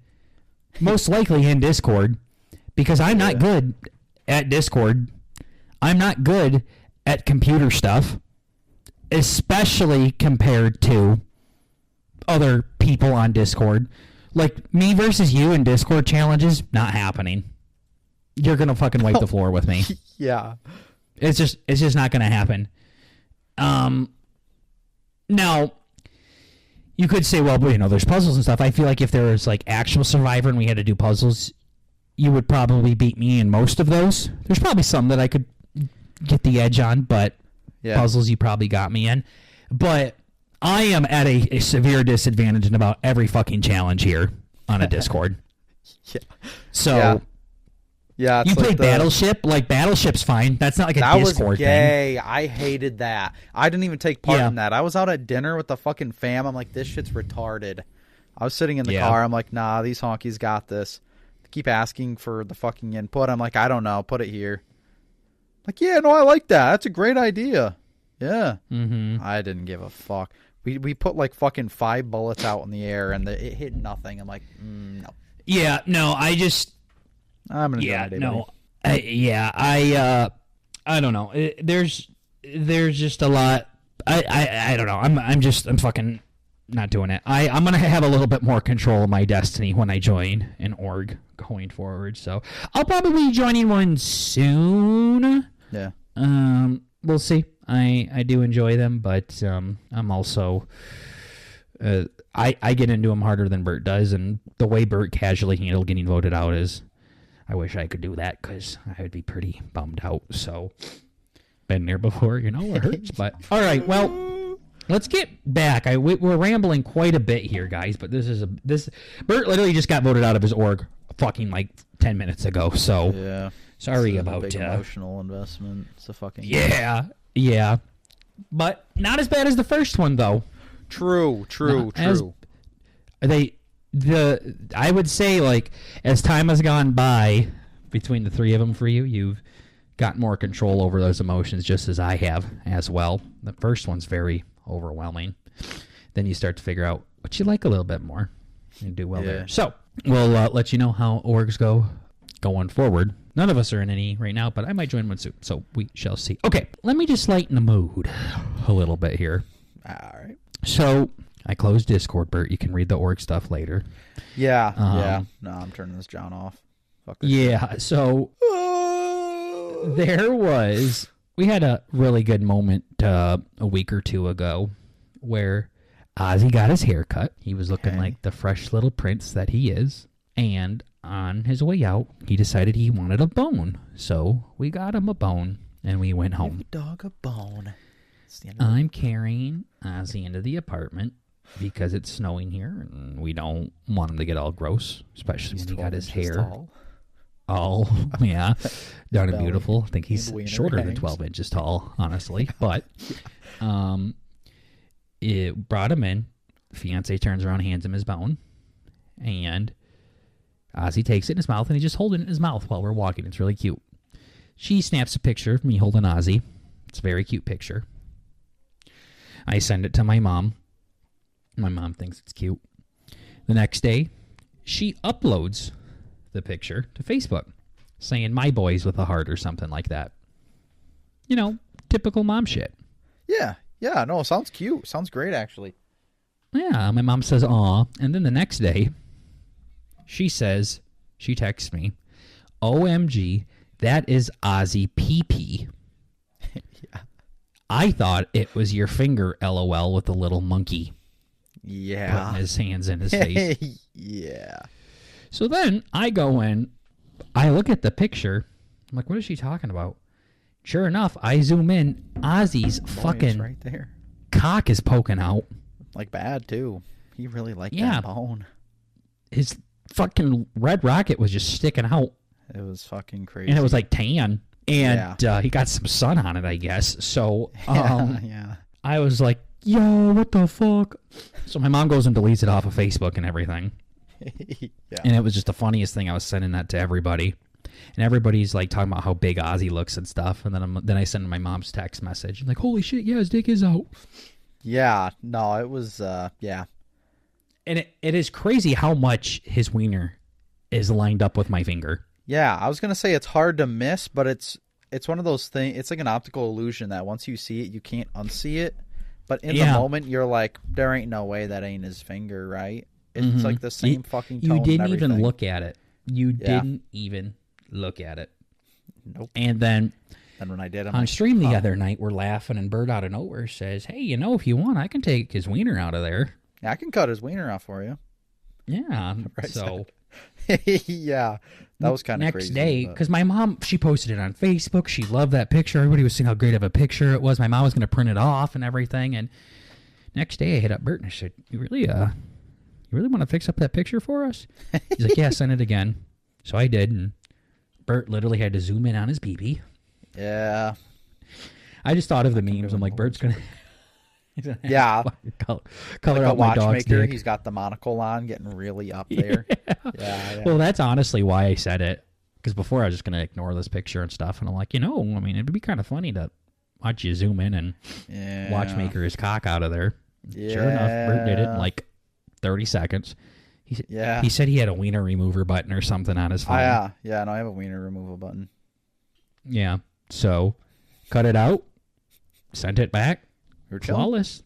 Most likely in Discord. Because I'm not good at Discord. I'm not good at computer stuff. Especially compared to other people on Discord. Like, me versus you in Discord challenges, not happening. You're going to fucking wipe the floor with me. yeah. It's just not going to happen. Now, you could say, well, you know, there's puzzles and stuff. I feel like if there was, like, actual Survivor and we had to do puzzles, you would probably beat me in most of those. There's probably some that I could get the edge on, but puzzles you probably got me in. But I am at a severe disadvantage in about every fucking challenge here on a Discord. Yeah. So... Yeah, it's you like play Battleship? Like, Battleship's fine. That's not like a that Discord was thing. gay. I hated that. I didn't even take part Yeah. in that. I was out at dinner with the fucking fam. I'm like, this shit's retarded. I was sitting in the Yeah. car. I'm like, nah, these honkies got this. They keep asking for the fucking input. I'm like, I don't know. Put it here. Like, yeah, no, I like that. That's a great idea. Yeah. Mm-hmm. I didn't give a fuck. We put like fucking 5 bullets out in the air and it hit nothing. I'm like, no. Yeah, no, I just... I'm gonna Yeah, die, no. buddy. I don't know. There's just a lot. I don't know. I'm fucking not doing it. I'm gonna have a little bit more control of my destiny when I join an org going forward. So I'll probably be joining one soon. Yeah. We'll see. I do enjoy them, but I'm also I get into them harder than Bert does, and the way Bert casually handled getting voted out is. I wish I could do that because I would be pretty bummed out. So, been there before, you know, it hurts. But all right, well, let's get back. We're rambling quite a bit here, guys. But this Bert literally just got voted out of his org fucking like 10 minutes ago. So Yeah. sorry It's about a big emotional investment. It's a fucking yeah, but not as bad as the first one though. True. I would say, like, as time has gone by between the three of them for you, you've got more control over those emotions just as I have as well. The first one's very overwhelming. Then you start to figure out what you like a little bit more. You do well there. So, we'll let you know how orgs go going forward. None of us are in any right now, but I might join one soon, so we shall see. Okay, let me just lighten the mood a little bit here. All right. So... I closed Discord, Bert. You can read the org stuff later. Yeah. No, I'm turning this John off. Fuck this Yeah, so we had a really good moment a week or two ago where Ozzy got his hair cut. He was looking like the fresh little prince that he is. And on his way out, he decided he wanted a bone. So we got him a bone, and we went home. Give a dog a bone. I'm carrying Ozzy into the apartment. Because it's snowing here, and we don't want him to get all gross, especially when he got his hair all, yeah, down and beautiful. I think he's shorter than 12 inches tall, honestly. But it brought him in. Fiance turns around, hands him his bone, and Ozzy takes it in his mouth, and he's just holding it in his mouth while we're walking. It's really cute. She snaps a picture of me holding Ozzy. It's a very cute picture. I send it to my mom. My mom thinks it's cute. The next day, she uploads the picture to Facebook saying my boys with a heart or something like that. You know, typical mom shit. Yeah. Yeah. No, sounds cute. Sounds great, actually. Yeah. My mom says, aw. And then the next day, she texts me, OMG, that is Ozzy PP. Yeah. I thought it was your finger, LOL, with the little monkey. Yeah. Putting his hands in his face. Yeah. So then I go in, I look at the picture. I'm like, what is she talking about? Sure enough, I zoom in. Ozzy's fucking right there. Cock is poking out. Like bad, too. He really liked that bone. His fucking red rocket was just sticking out. It was fucking crazy. And it was like tan. And he got some sun on it, I guess. So yeah. I was like, yo, what the fuck? So my mom goes and deletes it off of Facebook and everything. Yeah. And it was just the funniest thing. I was sending that to everybody. And everybody's like talking about how big Ozzy looks and stuff. And then I send my mom's text message. I'm like, holy shit, yeah, his dick is out. Yeah. No, it was, yeah. And it is crazy how much his wiener is lined up with my finger. Yeah, I was going to say it's hard to miss, but it's one of those things. It's like an optical illusion that once you see it, you can't unsee it. But in the moment, you're like, there ain't no way that ain't his finger, right? It's like the same fucking tone. You didn't even look at it. You didn't even look at it. Nope. And then when I did, on stream the other night, we're laughing, and Bert out of nowhere says, hey, you know, if you want, I can take his wiener out of there. Yeah, I can cut his wiener off for you. Yeah. Right so... yeah, that was kind of next crazy. Next day, because my mom, she posted it on Facebook. She loved that picture. Everybody was seeing how great of a picture it was. My mom was going to print it off and everything. And next day, I hit up Bert and I said, "You really want to fix up that picture for us?" He's like, "Yeah, send it again." So I did, and Bert literally had to zoom in on his pee-pee. Yeah, I just thought of the memes. I'm like, Bert's gonna. Yeah, color like out my dog's dick. He's got the monocle on, getting really up there. Yeah. Well, that's honestly why I said it, because before I was just gonna ignore this picture and stuff, and I'm like, I mean, it'd be kind of funny to watch you zoom in and watchmaker his cock out of there. Yeah. Sure enough, Bert did it in like 30 seconds. He said he had a wiener remover button or something on his phone. Yeah. No, I have a wiener removal button. Yeah. So, cut it out, sent it back. We're flawless.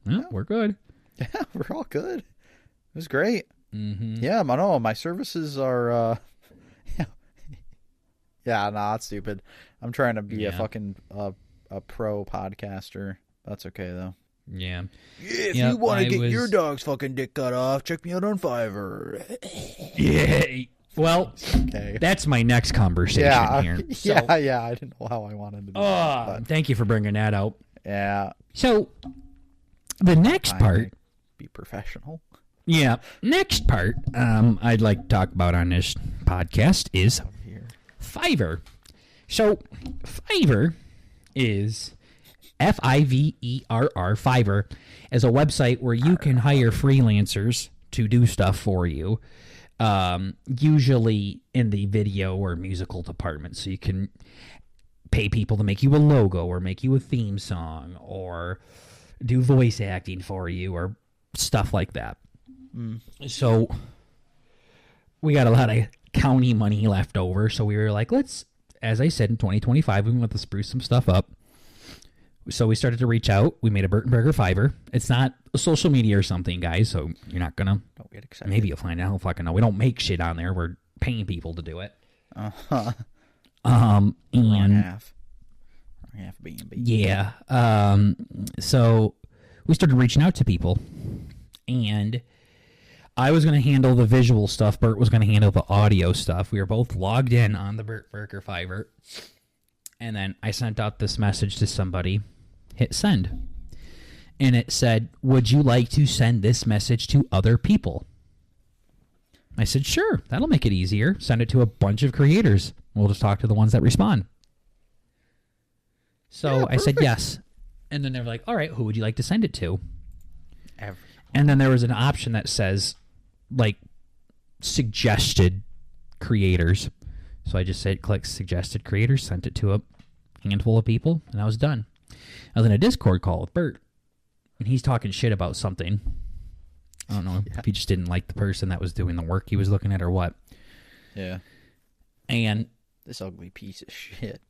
Yeah, we're good. Yeah, we're all good. It was great. Mm-hmm. Yeah, my services are. Yeah, nah, that's stupid. I'm trying to be a fucking a pro podcaster. That's okay though. Yeah. If you want to get your dog's fucking dick cut off, check me out on Fiverr. Yeah. Well, okay. That's my next conversation here. So, yeah. I didn't know how I wanted to do that. Thank you for bringing that out. Yeah. So, the next part... Be professional. Yeah. Next part I'd like to talk about on this podcast is Fiverr. So, Fiverr is... Fiverr. Fiverr is a website where you can hire freelancers to do stuff for you. Usually in the video or musical department. So you can... pay people to make you a logo or make you a theme song or do voice acting for you or stuff like that. So we got a lot of county money left over. So we were like, let's, as I said, in 2025, we want to spruce some stuff up. So we started to reach out. We made a Bert and Burger Fiverr. It's not a social media or something, guys. So you're not going to. Don't get excited. Maybe you'll find out. I don't fucking know. We don't make shit on there. We're paying people to do it. Uh-huh. And wrong half being beat. Yeah. So we started reaching out to people, and I was going to handle the visual stuff. Bert was going to handle the audio stuff. We were both logged in on the Bert Burger Fiverr, and then I sent out this message to somebody. Hit send, and it said, "Would you like to send this message to other people?" I said, "Sure, that'll make it easier. Send it to a bunch of creators. We'll just talk to the ones that respond." So I said yes. And then they were like, all right, who would you like to send it to? Everyone. And then there was an option that says, like, suggested creators. So I just said, click suggested creators, sent it to a handful of people, and I was done. I was in a Discord call with Bert, and he's talking shit about something. I don't know if he just didn't like the person that was doing the work he was looking at or what. Yeah. And this ugly piece of shit.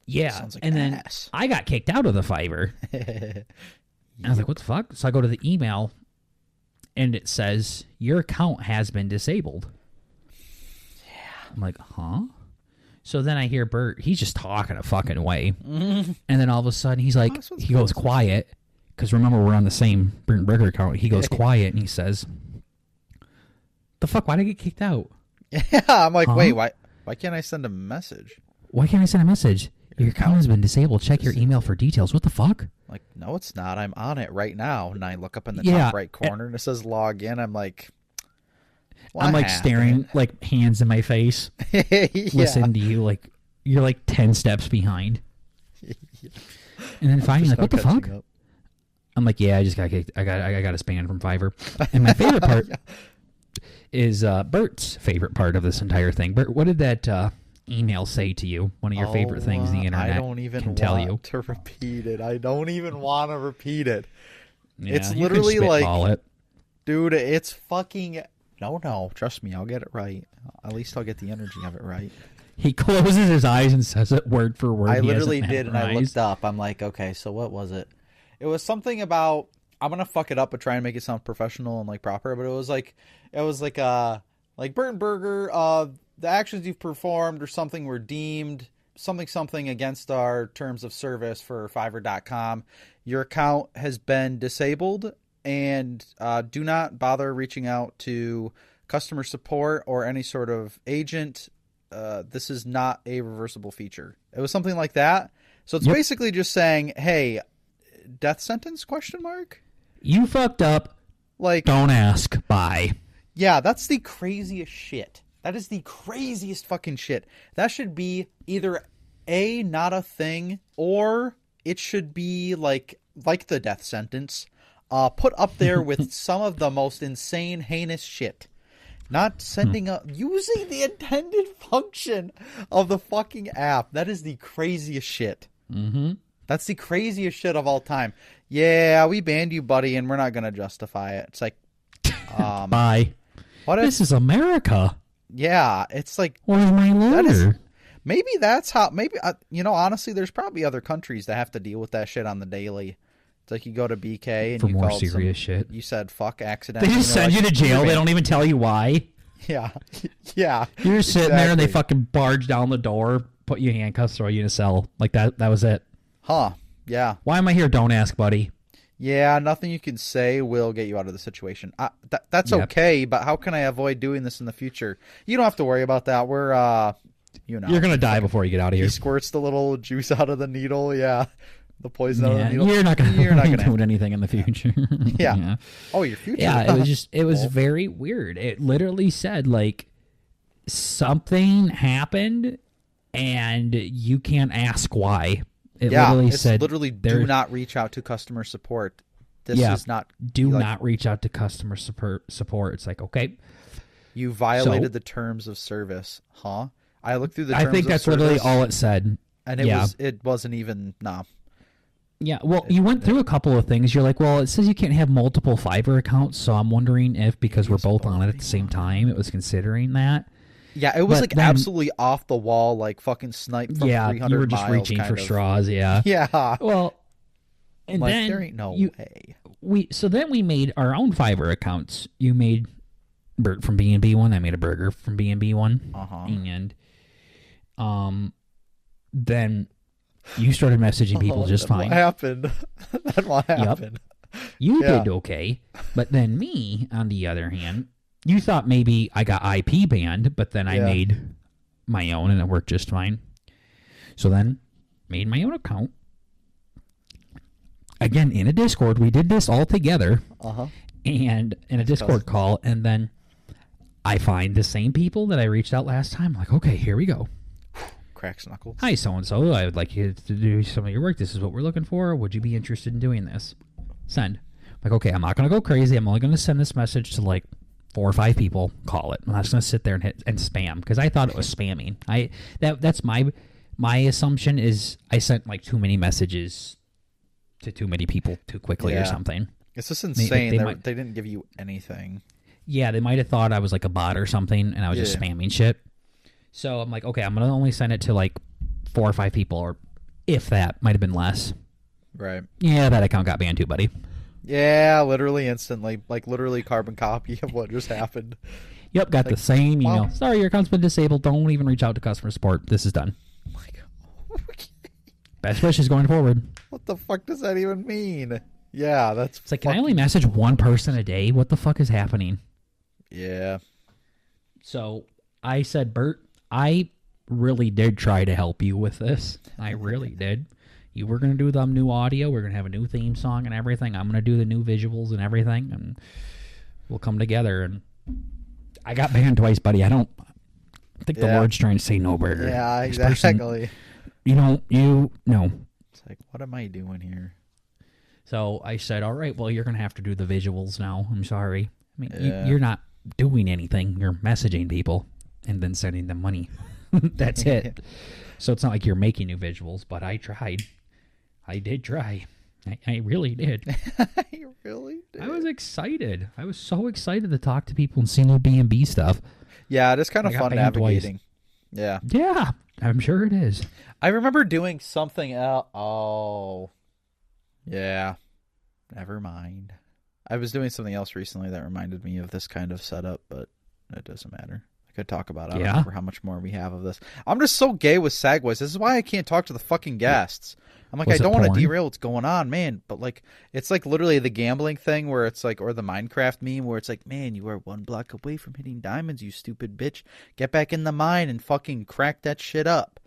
Yeah. Sounds like and an then ass. I got kicked out of the Fiverr. I was like, what the fuck? So I go to the email, and it says, your account has been disabled. Yeah. I'm like, huh? So then I hear Bert. He's just talking a fucking way. And then all of a sudden, he's like, he goes quiet. Because remember, we're on the same Burnt Burger account. He goes quiet, and he says, the fuck? Why'd I get kicked out? Yeah, I'm like, wait, why can't I send a message? Why can't I send a message? Your account has been disabled. Check your email for details. What the fuck? Like, no, it's not. I'm on it right now. And I look up in the top right corner, and it says log in. I'm like, I'm like staring, like hands in my face, listening to you. Like, you're like 10 steps behind. And then finally, like, what the fuck? I'm like, yeah, I just got kicked. I got a span from Fiverr. And my favorite part is Bert's favorite part of this entire thing. Bert, what did that email say to you? One of your favorite things the internet I don't even can tell you. To repeat it. I don't even want to repeat it. Yeah, it's literally like, it. Dude, it's fucking... No, trust me, I'll get it right. At least I'll get the energy of it right. He closes his eyes and says it word for word. I literally did, and I looked up. I'm like, okay, so what was it? It was something about... I'm gonna fuck it up, but try and make it sound professional and like proper. But it was like Burnt Burger. The actions you've performed or something were deemed something against our terms of service for Fiverr.com. Your account has been disabled, and do not bother reaching out to customer support or any sort of agent. This is not a reversible feature. It was something like that. So it's basically just saying, hey, death sentence ? You fucked up. Like, don't ask. Bye. Yeah, that's the craziest shit. That is the craziest fucking shit. That should be either A, not a thing, or it should be like the death sentence, put up there with some of the most insane, heinous shit. Not sending using the intended function of the fucking app. That is the craziest shit. Mm-hmm. That's the craziest shit of all time. Yeah, we banned you, buddy, and we're not going to justify it. It's like, bye. This is America. Yeah, it's like, where's my lawyer? Maybe that's how. Maybe honestly, there's probably other countries that have to deal with that shit on the daily. It's like you go to BK and for you more called serious shit. You said fuck accidentally. They just send you to jail. They don't even tell you why. Yeah, yeah. You're just sitting there and they fucking barge down the door, put you in handcuffs, throw you in a cell. Like that. That was it. Huh. Yeah. Why am I here? Don't ask, buddy. Yeah, nothing you can say will get you out of the situation. That's okay, but how can I avoid doing this in the future? You don't have to worry about that. We're, you're going to die before you get out of here. He squirts the little juice out of the needle, the poison out of the needle. You're not going to do anything in the future. Yeah. Oh, your future? Yeah, it was very weird. It literally said, like, something happened, and you can't ask why. It literally said, do not reach out to customer support. This is not... Do not reach out to customer support. It's like, okay. You violated the terms of service, huh? I looked through the terms of service. I think that's literally all it said. And it wasn't even... Nah. Yeah, well, you went through a couple of things. You're like, well, it says you can't have multiple Fiverr accounts, so I'm wondering if, because we're both on it at the same time, it was considering that. Yeah, it was absolutely off the wall, like fucking snipe from 300 miles. You were just reaching for straws, yeah. Yeah. Well, and like, then there ain't no way. So then we made our own Fiverr accounts. You made Bert from B&B one. I made a Burger from B&B one. And then you started messaging people just fine. What happened? That's what happened. Yep. You did okay. But then me, on the other hand... You thought maybe I got IP banned, but then I made my own and it worked just fine. So then, made my own account. Again, in a Discord. We did this all together. And in a Discord call. And then I find the same people that I reached out last time. I'm like, okay, here we go. Cracks knuckles. Hi, so-and-so. I would like you to do some of your work. This is what we're looking for. Would you be interested in doing this? Send. I'm like, okay, I'm not going to go crazy. I'm only going to send this message to like 4 or 5 people, call it. I'm not just going to sit there and hit and spam because I thought it was spamming. That's my assumption is I sent like too many messages to too many people too quickly or something. It's just insane. They They didn't give you anything. Yeah, they might have thought I was like a bot or something, and I was just spamming shit. So I'm like, okay, I'm gonna only send it to like 4 or 5 people, or if that, might have been less. Right. Yeah, that account got banned too, buddy. Yeah, literally instantly, like literally carbon copy of what just happened. Yep, got like, the same email. wow. Sorry, your account's been disabled. Don't even reach out to customer support. This is done. Oh my God. Best wishes going forward. What the fuck does that even mean? Yeah, that's. It's like, can I only message one person a day? What the fuck is happening? Yeah. So I said, Bert, I really did try to help you with this. I really did. You were going to do the new audio. We're going to have a new theme song and everything. I'm going to do the new visuals and everything, and we'll come together. And I got banned twice, buddy. I don't think the Lord's trying to say no, Burger. Yeah, This exactly. Person, no. It's like, what am I doing here? So I said, all right, well, you're going to have to do the visuals now. I'm sorry. I mean, Yeah. you're not doing anything. You're messaging people and then sending them money. That's it. So it's not like you're making new visuals, but I tried. I did try. I really did. I really did. I was excited. I was so excited to talk to people and see new B&B stuff. Yeah, it is kind of I got fun banned navigating. twice. Yeah. Yeah, I'm sure it is. I remember doing something else. Oh. Yeah. Never mind. I was doing something else recently that reminded me of this kind of setup, but it doesn't matter. I could talk about it. I don't remember how much more we have of this. I'm just so gay with segues. This is why I can't talk to the fucking guests. I'm like, I don't want to derail what's going on, man. But like, it's like literally the gambling thing where it's like, or the Minecraft meme where it's like, man, you are 1 block away from hitting diamonds, you stupid bitch. Get back in the mine and fucking crack that shit up.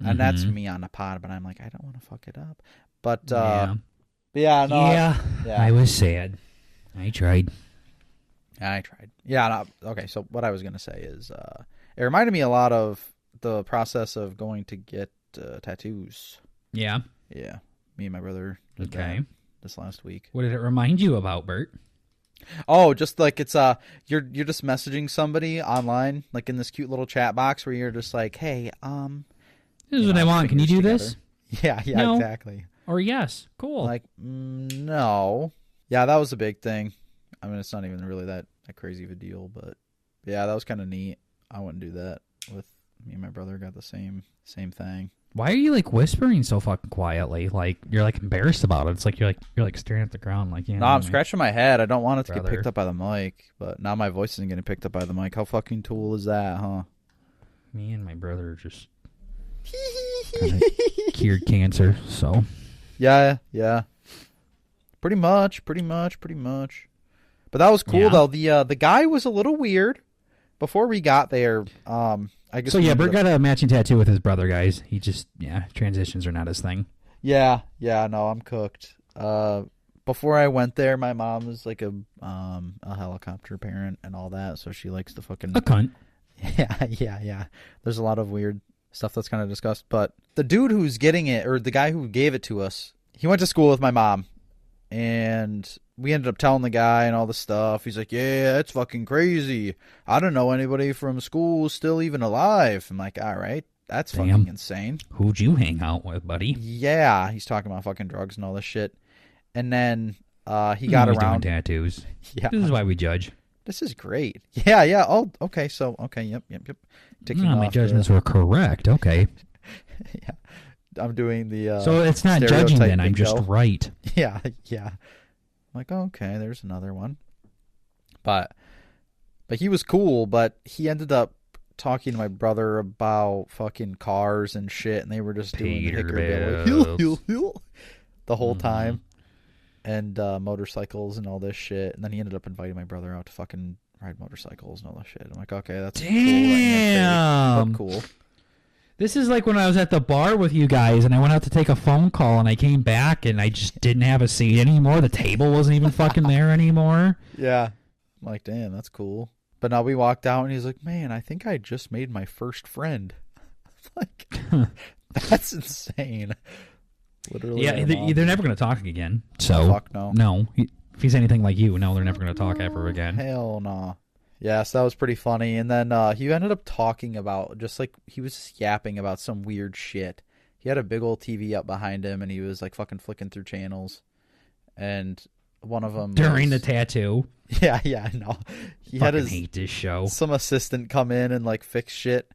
And that's me on the pod, but I'm like, I don't want to fuck it up. But, no. Yeah, I was sad. I tried. Yeah, no, okay, so what I was going to say is, it reminded me a lot of the process of going to get tattoos. Yeah. Yeah, me and my brother did that this last week. What did it remind you about, Bert? Oh, just like it's you're just messaging somebody online, like in this cute little chat box where you're just like, hey, this is what I want. Can you do this? Yeah, no. Exactly. Or yes, cool. Like, no. Yeah, that was a big thing. I mean, it's not even really that crazy of a deal, but yeah, that was kind of neat. I wouldn't do that with me and my brother. Got the same thing. Why are you like whispering so fucking quietly? Like you're like embarrassed about it. It's like you're like staring at the ground. Like No, I'm scratching my head. I don't want it to get picked up by the mic, but now my voice isn't getting picked up by the mic. How fucking cool is that, huh? Me and my brother just kind of cured cancer. So yeah, pretty much. But that was cool though. The guy was a little weird. Before we got there, I guess. So yeah, Bert got a matching tattoo with his brother, guys. He just transitions are not his thing. Yeah, no, I'm cooked. Before I went there, my mom was like a helicopter parent and all that, so she likes to fucking a cunt. Yeah. There's a lot of weird stuff that's kind of discussed, but the dude who's getting it, or the guy who gave it to us, he went to school with my mom, and we ended up telling the guy and all this stuff. He's like, yeah, it's fucking crazy. I don't know anybody from school still even alive. I'm like, all right, that's fucking insane. Who'd you hang out with, buddy? Yeah, he's talking about fucking drugs and all this shit. And then he got around doing tattoos. Yeah, this is why we judge. This is great. Yeah. Oh, okay. So, okay. Yep. My judgments were correct. Okay. Yeah. I'm doing the so it's not judging then. I'm just right. Yeah. I'm like, okay, there's another one. But he was cool, but he ended up talking to my brother about fucking cars and shit, and they were just doing the hickory the whole time. And motorcycles and all this shit. And then he ended up inviting my brother out to fucking ride motorcycles and all that shit. I'm like, okay, that's damn cool. This is like when I was at the bar with you guys and I went out to take a phone call and I came back and I just didn't have a seat anymore. The table wasn't even fucking there anymore. Yeah. I'm like, damn, that's cool. But now we walked out and he's like, man, I think I just made my first friend. Like, that's insane. Literally. Yeah, they're never going to talk again. So, fuck no. No. If he's anything like you, no, they're never going to talk ever again. Hell no. Yes, that was pretty funny. And then he ended up talking about, just like, he was just yapping about some weird shit. He had a big old TV up behind him, and he was like fucking flicking through channels. And one of them during the tattoo. Yeah, I know. He Fucking had hate this show. some assistant come in and like fix shit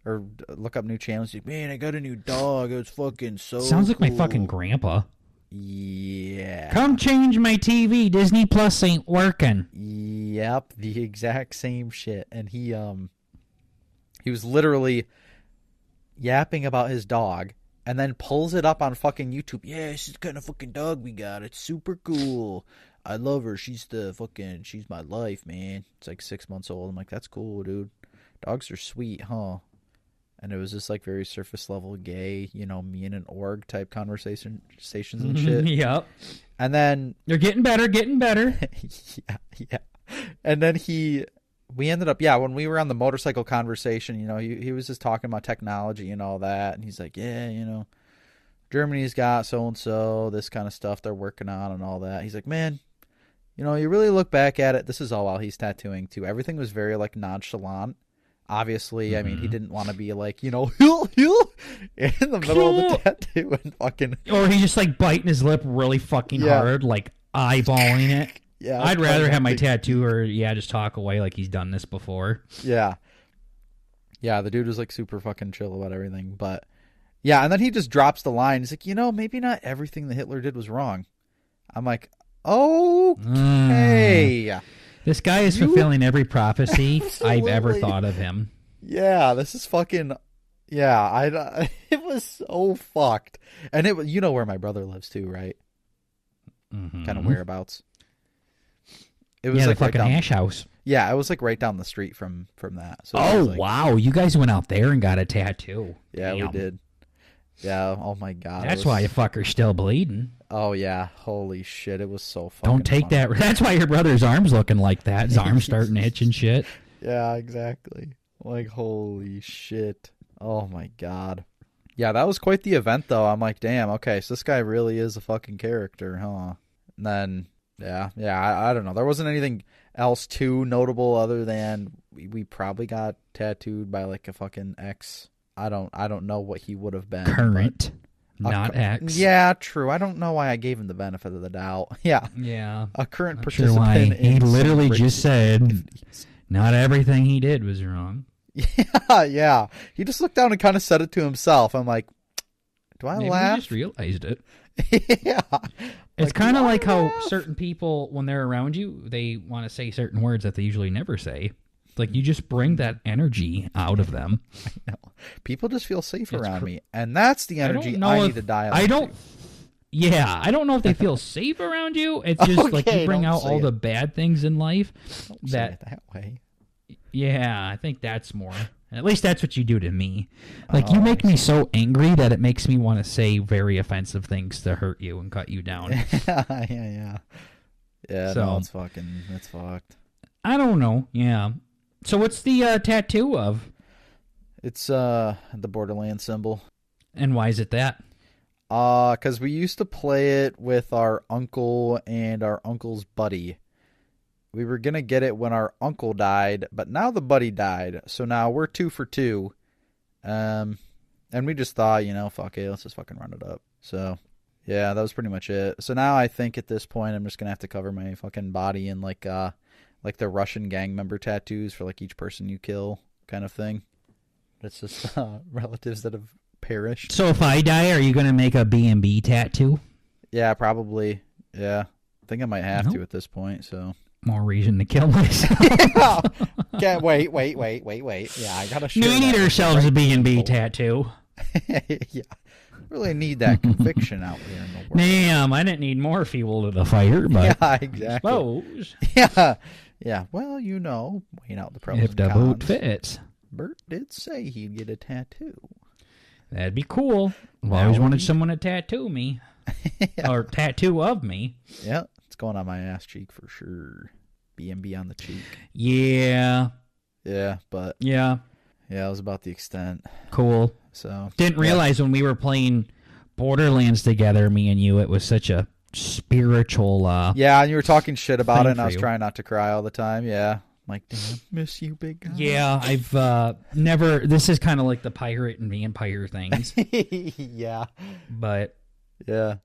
or look up new channels. He's like, man, I got a new dog. It's fucking so Sounds like my cool." fucking grandpa. Yeah. Come change my TV. Disney Plus ain't working. Yep, the exact same shit. And he was literally yapping about his dog and then pulls it up on fucking YouTube. Yeah, this is the kind of fucking dog we got. It's super cool. I love her. She's my life, man. It's like 6 months old. I'm like, that's cool, dude. Dogs are sweet, huh? And it was just like very surface level gay, me and an org type conversations and shit. Yep. And then They're getting better. yeah. And then we ended up, when we were on the motorcycle conversation, he was just talking about technology and all that. And he's like, yeah, Germany's got so-and-so, this kind of stuff they're working on and all that. He's like, man, you really look back at it. This is all while he's tattooing too. Everything was very like nonchalant. Obviously, I mean, he didn't want to be like, in the middle of the tattoo and fucking... Or he's just like biting his lip really fucking hard, like eyeballing it. Yeah, I'd rather have my tattooer, just talk away like he's done this before. Yeah. Yeah, the dude was like super fucking chill about everything. But yeah, and then he just drops the line. He's like, maybe not everything that Hitler did was wrong. I'm like, okay. This guy is fulfilling every prophecy I've ever thought of him. Yeah, this is fucking... Yeah, it was so fucked. And it was, where my brother lives too, right? Mm-hmm. Kind of whereabouts. It was like the fucking hash house. Yeah, it was like right down the street from that. So wow. You guys went out there and got a tattoo. Yeah, Damn. we did. Yeah, oh my God. That's why your fucker's still bleeding. Oh, yeah. Holy shit, it was so fucking Don't take funny. that. That's why your brother's arm's looking like that. His arm's starting to itch and shit. Yeah, exactly. Like, holy shit. Oh my God. Yeah, that was quite the event, though. I'm like, damn, okay, so this guy really is a fucking character, huh? And then, I don't know. There wasn't anything else too notable other than we probably got tattooed by like a fucking ex. I don't know what he would have been. Current, not ex. Yeah, true. I don't know why I gave him the benefit of the doubt. Yeah. Yeah. A current Not participant. Sure why. In he literally just said, activities. not everything he did was wrong. Yeah. He just looked down and kind of said it to himself. I'm like, do I Maybe laugh? He just realized it. Yeah. It's kind of like how certain people, when they're around you, they want to say certain words that they usually never say. It's like you just bring that energy out of them. I know. People just feel safe around me, and that's the energy I need to dial I don't. into. Yeah, I don't know if they feel safe around you. It's just like you bring out all the bad things in life. Don't say it that way. Yeah, I think that's more. At least that's what you do to me. Like, you make me so angry that it makes me want to say very offensive things to hurt you and cut you down. Yeah. Yeah, So- no, it's fucked. I don't know. Yeah. So what's the tattoo of? It's the Borderlands symbol. And why is it that? Because we used to play it with our uncle and our uncle's buddy. We were going to get it when our uncle died, but now the buddy died. So now we're 2 for 2. And we just thought, fuck it, let's just fucking run it up. So, yeah, that was pretty much it. So now I think at this point I'm just going to have to cover my fucking body in like the Russian gang member tattoos for like each person you kill kind of thing. It's just relatives that have perished. So if I die, are you going to make a B&B tattoo? Yeah, probably. Yeah. I think I might have to at this point, so... More reason to kill myself. Yeah. Okay, wait. Yeah, I gotta share We need that ourselves with a the right B&B people. tattoo. Yeah. Really need that conviction out there in the world. Damn, I didn't need more fuel to the fire, but Yeah, exactly. suppose Yeah. Well, weighing out the pros if and the boot cons. fits, Bert did say he'd get a tattoo. that'd be cool. I've That always would wanted be- someone to tattoo me. Yeah. Or tattoo of me. Yeah, it's going on my ass cheek for sure. B&B on the cheek. Yeah. Yeah, but Yeah. yeah, it was about the extent. Cool. So Didn't realize when we were playing Borderlands together, me and you, it was such a spiritual... yeah, and you were talking shit about Thing it, and I for was you. trying not to cry all the time. Yeah. I'm like, damn, miss you, big guy. Yeah, I've never... This is kind of like the pirate and vampire things. Yeah. But Yeah.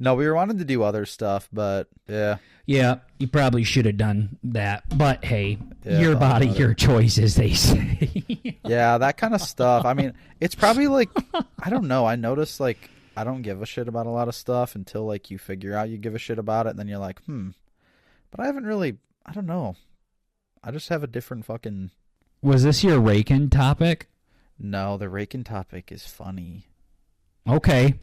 No, we were wanting to do other stuff, but yeah. Yeah, you probably should have done that. But hey, Yeah, your thought body, about your choice, as they say. Yeah, that kind of stuff. I mean, it's probably like, I don't know. I noticed like I don't give a shit about a lot of stuff until like you figure out you give a shit about it, and then you're like, But I haven't really, I don't know. I just have a different fucking... Was this your Raccoon topic? No, the Raccoon topic is funny. Okay.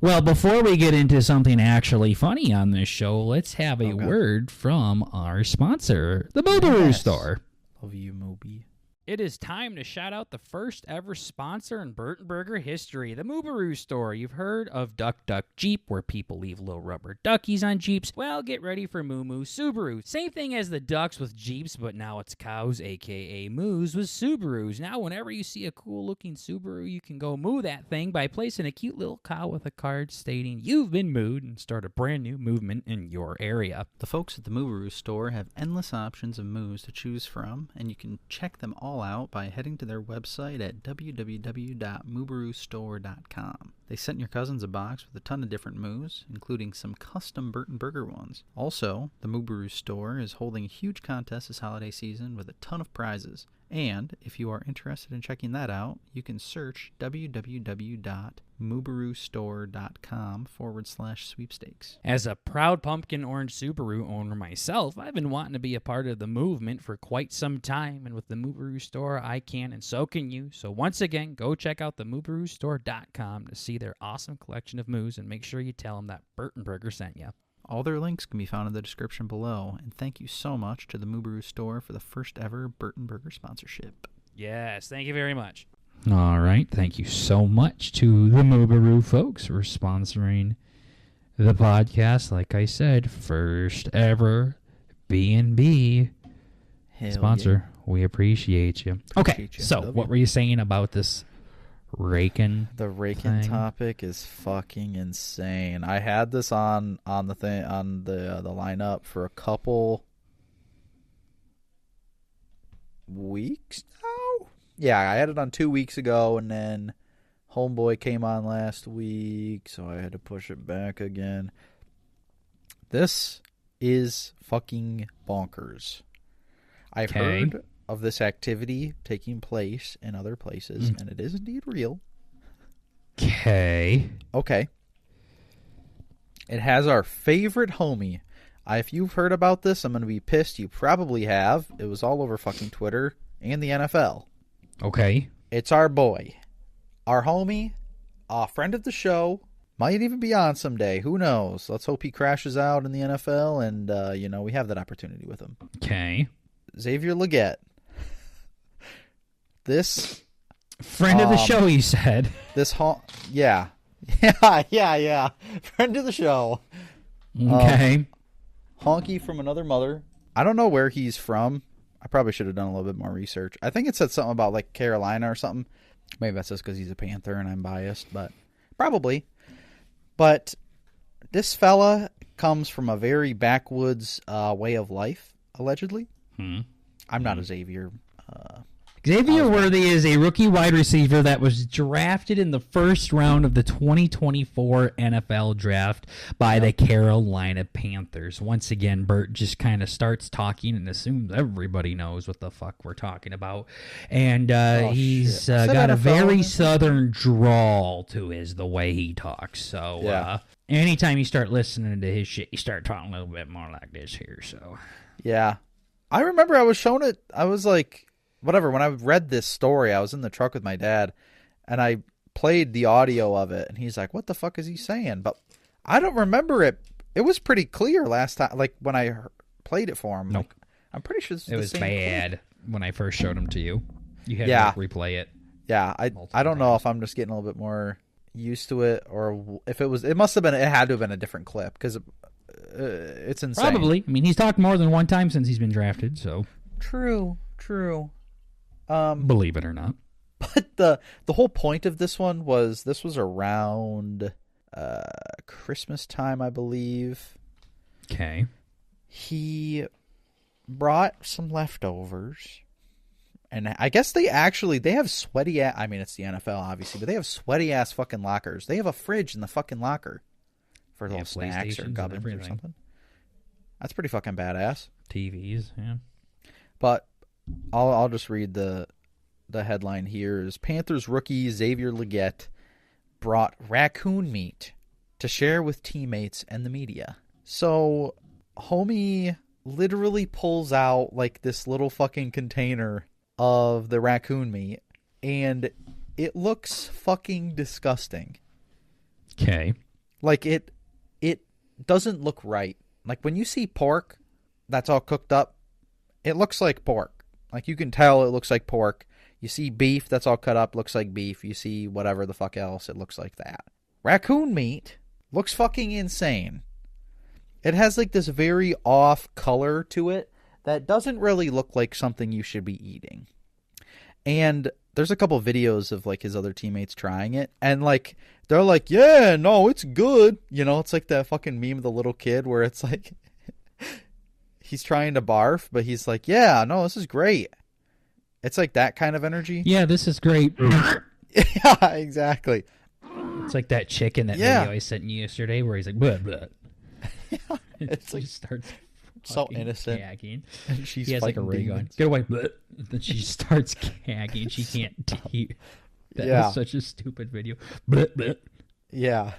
Well, before we get into something actually funny on this show, let's have a word from our sponsor, the Boobaroo Store. Love you, Moby. It is time to shout out the first ever sponsor in Burton Burger history, the Boobaroo Store. You've heard of Duck Duck Jeep, where people leave little rubber duckies on Jeeps. Well, get ready for Moo Moo Subaru. Same thing as the ducks with Jeeps, but now it's cows, a.k.a. moos, with Subarus. Now, whenever you see a cool-looking Subaru, you can go moo that thing by placing a cute little cow with a card stating you've been mooed and start a brand new movement in your area. The folks at the Boobaroo Store have endless options of moos to choose from, and you can check them all out by heading to their website at www.moobaroostore.com. They sent your cousins a box with a ton of different moos, including some custom Burton Burger ones. Also, the Boobaroo Store is holding a huge contest this holiday season with a ton of prizes. And if you are interested in checking that out, you can search www.moobaroostore.com/sweepstakes. As a proud pumpkin orange Subaru owner myself, I've been wanting to be a part of the movement for quite some time, and with the Boobaroo Store, I can and so can you. So once again, go check out the moobaroostore.com to see their awesome collection of moos, and make sure you tell them that Burton Burger sent you. All their links can be found in the description below, and thank you so much to the Boobaroo Store for the first ever Burton Burger sponsorship. Yes, thank you very much. All right, thank you so much to the Boobaroo folks for sponsoring the podcast. Like I said, first ever B&B sponsor. Yeah. We appreciate you. Okay, so what were you saying about this Raccoon? The Raccoon topic is fucking insane. I had this on the thing on the lineup for a couple weeks now. Yeah, I had it on 2 weeks ago, and then Homeboy came on last week, so I had to push it back again. This is fucking bonkers. I've heard of this activity taking place in other places, and it is indeed real. Okay. It has our favorite homie. If you've heard about this, I'm going to be pissed. You probably have. It was all over fucking Twitter and the NFL. Okay. It's our boy. Our homie. A friend of the show. Might even be on someday. Who knows? Let's hope he crashes out in the NFL, and, we have that opportunity with him. Okay. Xavier Legette. This friend of the show, you said. Yeah. Friend of the show. Okay. Honky from another mother. I don't know where he's from. I probably should have done a little bit more research. I think it said something about like Carolina or something. Maybe that's just because he's a Panther and I'm biased, but probably. But this fella comes from a very backwoods way of life, allegedly. I'm not a Xavier. Xavier Worthy is a rookie wide receiver that was drafted in the first round of the 2024 NFL draft by the Carolina Panthers. Once again, Bert just kind of starts talking and assumes everybody knows what the fuck we're talking about. And he's got a very southern drawl to the way he talks. So anytime you start listening to his shit, you start talking a little bit more like this here. So yeah. I remember I was shown it. I was like... Whatever, when I read this story, I was in the truck with my dad, and I played the audio of it, and he's like, what the fuck is he saying? But I don't remember it. It was pretty clear last time, like, when I played it for him. Nope. Like, I'm pretty sure it's it was bad clip. When I first showed him to you. You had to replay it. Yeah, I don't know if I'm just getting a little bit more used to it, or if it was, it had to have been a different clip, because it's insane. Probably. I mean, he's talked more than one time since he's been drafted, so. True. Believe it or not. But the whole point of this was around Christmas time, I believe. Okay. He brought some leftovers, and I guess they have sweaty it's the NFL obviously, but they have sweaty ass fucking lockers. They have a fridge in the fucking locker for little snacks or PlayStations and gubbins or everything. something. That's pretty fucking badass. TVs, yeah. But I'll just read the headline here is Panthers rookie Xavier Legette brought raccoon meat to share with teammates and the media. So, homie literally pulls out like this little fucking container of the raccoon meat, and it looks fucking disgusting. Okay. Like it doesn't look right. Like when you see pork that's all cooked up, it looks like pork. Like you can tell it looks like pork. You see beef that's all cut up, looks like beef. You see whatever the fuck else, it looks like that. Raccoon meat looks fucking insane. It has like this very off color to it that doesn't really look like something you should be eating. And there's a couple videos of like his other teammates trying it, and like they're like, yeah, no, it's good. You know, it's like that fucking meme of the little kid where it's like he's trying to barf, but he's like, yeah, no, this is great. It's like that kind of energy. Yeah, this is great. Yeah, exactly. It's like that chick in that video I sent you yesterday where he's like, blah, blah. Yeah, it's like starts so innocent. gagging. And she's he has like a ring on. Get away. Blah. And then she starts gagging. She can't take. That was such a stupid video. Blah, blah. Yeah.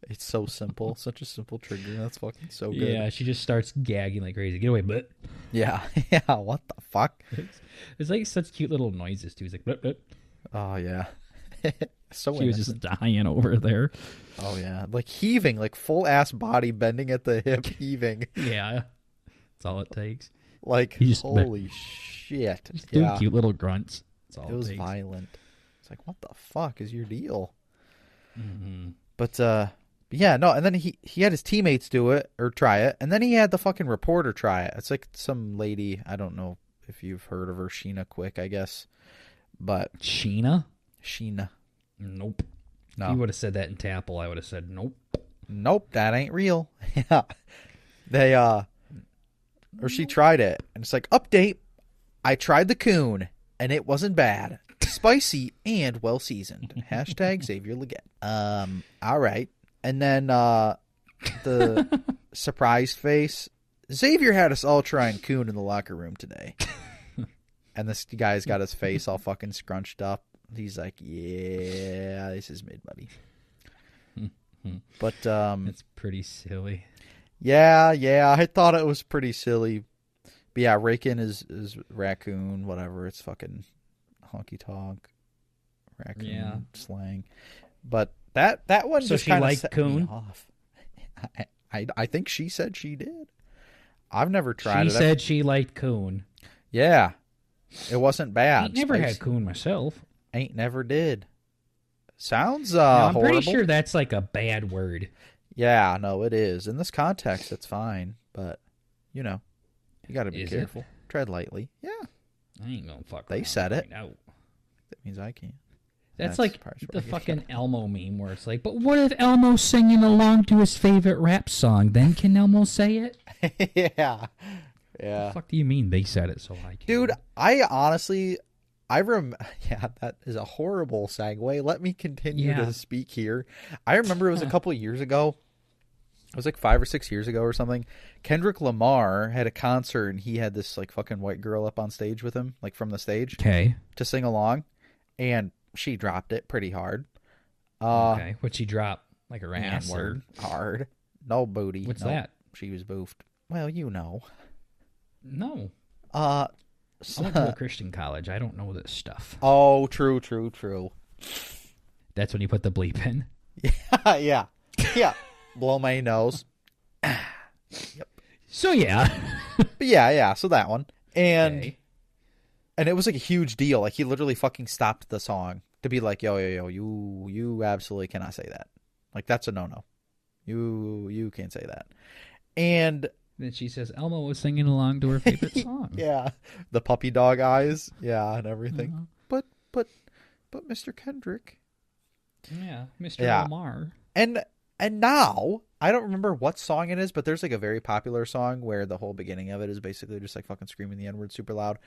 It's so simple. Such a simple trigger. That's fucking so good. Yeah, she just starts gagging like crazy. Get away. Blah. Yeah. Yeah. What the fuck? It's like such cute little noises too. He's like, blah, blah. Oh, yeah. So she was just dying over there. Oh, yeah. Like heaving, like full ass body bending at the hip, heaving. Yeah. That's all it takes. Like, holy shit. Just doing cute little grunts. That's all it was takes. Violent. It's like, what the fuck is your deal? Mm-hmm. But, yeah, no, and then he had his teammates do it, or try it, and then he had the fucking reporter try it. It's like some lady, I don't know if you've heard of her, Sheena Quick, I guess. But Sheena? Nope. No. If you would have said that in Tapple, I would have said nope. Nope, that ain't real. Yeah. They, or she tried it, and it's like, update, I tried the coon, and it wasn't bad. Spicy and well-seasoned. Hashtag Xavier Legette. All right. And then, the surprise face. Xavier had us all trying coon in the locker room today. And this guy's got his face all fucking scrunched up. He's like, yeah, this is mid, buddy. But it's pretty silly. Yeah, I thought it was pretty silly. But yeah, Raccoon is raccoon, whatever. It's fucking honky tonk raccoon slang. But that one so just she kind of liked set coon? me off. I think she said she did. I've never tried it. She said she liked coon. Yeah. It wasn't bad. I never had coon myself. Ain't never did. Sounds I'm horrible. pretty sure that's like a bad word. Yeah, no, it is. In this context, it's fine. But, you know, you got to be Is careful. it? Tread lightly. Yeah. I ain't gonna fuck They around said it. right now. That means I can't. That's like surprised the where I fucking get Elmo meme where it's like, but what if Elmo's singing along to his favorite rap song? Then can Elmo say it? Yeah. What the fuck do you mean they said it so I can? Dude, I honestly, yeah, that is a horrible segue. Let me continue to speak here. I remember it was a couple of years ago. It was like 5 or 6 years ago or something. Kendrick Lamar had a concert and he had this like fucking white girl up on stage with him, like from the stage, to sing along, and she dropped it pretty hard. Okay, what'd she drop? Like her ass? Word hard, no booty. What's that? She was boofed. Well, you know. No. So, I went to a Christian college. I don't know this stuff. Oh, true. That's when you put the bleep in. Yeah. Blow my nose. Yep. So yeah. But yeah. So that one, and it was like a huge deal. Like he literally fucking stopped the song to be like, yo, you absolutely cannot say that. Like that's a no. You can't say that. And then she says Elmo was singing along to her favorite song. Yeah, the puppy dog eyes. Yeah, and everything. But Mr. Kendrick. Yeah, Mr. Lamar. And now, I don't remember what song it is, but there's like a very popular song where the whole beginning of it is basically just like fucking screaming the N-word super loud.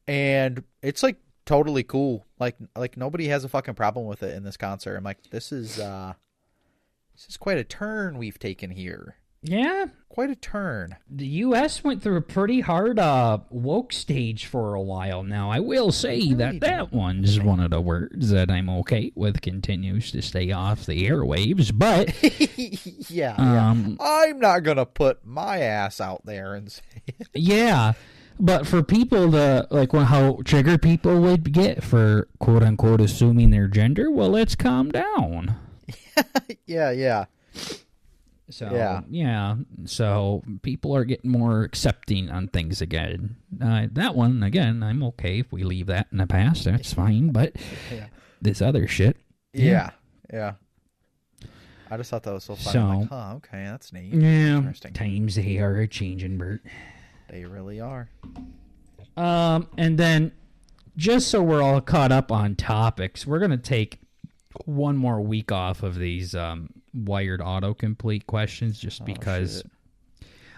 And it's like totally cool. Like nobody has a fucking problem with it in this concert. I'm like, this is This is quite a turn we've taken here. Yeah. Quite a turn. The U.S. went through a pretty hard woke stage for a while now. I will say that one's one of the words that I'm okay with continues to stay off the airwaves, but... yeah. I'm not going to put my ass out there and say it. Yeah, but for people to, like, how triggered people would get for, quote-unquote, assuming their gender, well, let's calm down. Yeah. So, yeah. So, people are getting more accepting on things again. That one, again, I'm okay if we leave that in the past. That's fine. But this other shit. Yeah. I just thought that was so funny. So, I'm like, okay, that's neat. Yeah. Interesting. Times they are changing, Bert. They really are. And then, just so we're all caught up on topics, we're going to take one more week off of these wired autocomplete questions just because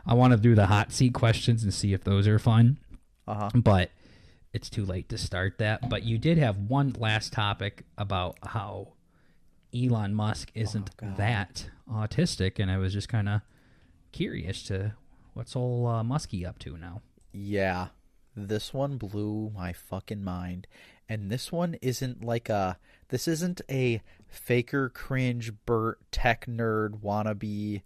I want to do the hot seat questions and see if those are fun. But it's too late to start that. But you did have one last topic about how Elon Musk isn't that autistic, and I was just kind of curious to what's old Muskie up to now. Yeah, this one blew my fucking mind. And this one isn't like this isn't a faker cringe Bert tech nerd wannabe,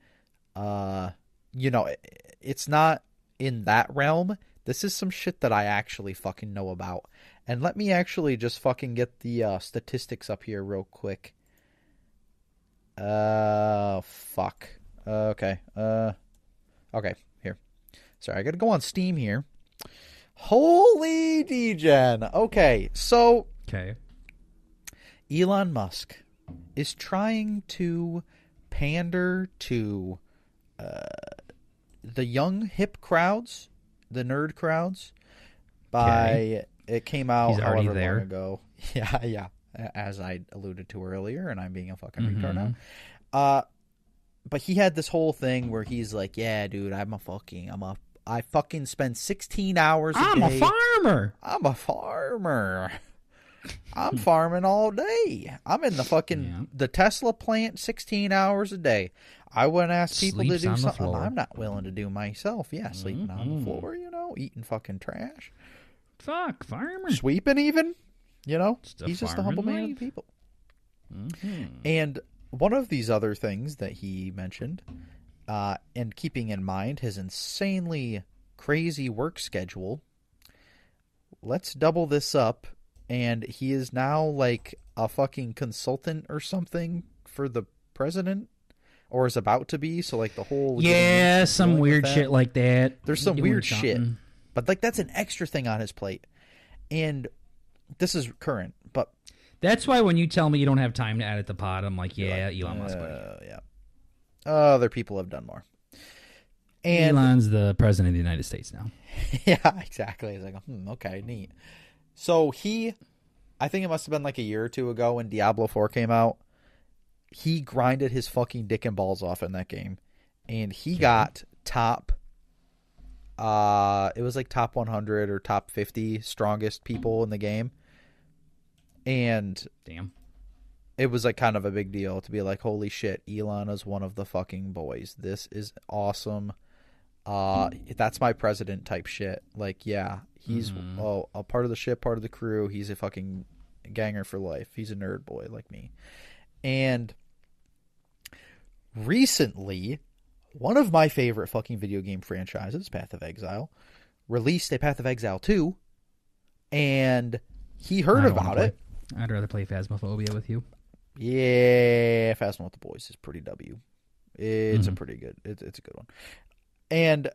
it's not in that realm. This is some shit that I actually fucking know about. And let me actually just fucking get the statistics up here real quick. Fuck. Okay. Okay, here. Sorry, I gotta go on Steam here. Holy degen. Okay, so Elon Musk is trying to pander to the young hip crowds, the nerd crowds, by it came out however long ago. Yeah, as I alluded to earlier, and I'm being a fucking retard now. But he had this whole thing where he's like, yeah, dude, I fucking spend 16 hours a day. I'm a farmer. I'm farming all day. I'm in the fucking the Tesla plant 16 hours a day. I wouldn't ask people to do something I'm not willing to do myself. Yeah, sleeping on the floor, eating fucking trash. Fuck, farmer. Sweeping even, he's just a humble man of the people. And one of these other things that he mentioned, and keeping in mind his insanely crazy work schedule, let's double this up, and he is now like a fucking consultant or something for the president, or is about to be, so like the whole... Yeah, some weird shit like that. There's some weird shit, but like that's an extra thing on his plate, and this is current, but... That's why when you tell me you don't have time to edit the pod, I'm like, Elon Musk. Yeah. Other people have done more. And Elon's the president of the United States now. Yeah, exactly. It's like, okay, neat. So I think it must have been like a year or two ago when Diablo 4 came out. He grinded his fucking dick and balls off in that game. And he got top, it was like top 100 or top 50 strongest people in the game. And damn. It was like kind of a big deal to be like, holy shit, Elon is one of the fucking boys. This is awesome. That's my president type shit. Like, yeah, he's a part of the ship, part of the crew. He's a fucking ganger for life. He's a nerd boy like me. And recently, one of my favorite fucking video game franchises, Path of Exile, released a Path of Exile 2, and he heard about it. I'd rather play Phasmophobia with you. Yeah, Phasma with the Boys is pretty W. It's a pretty good. It's a good one. And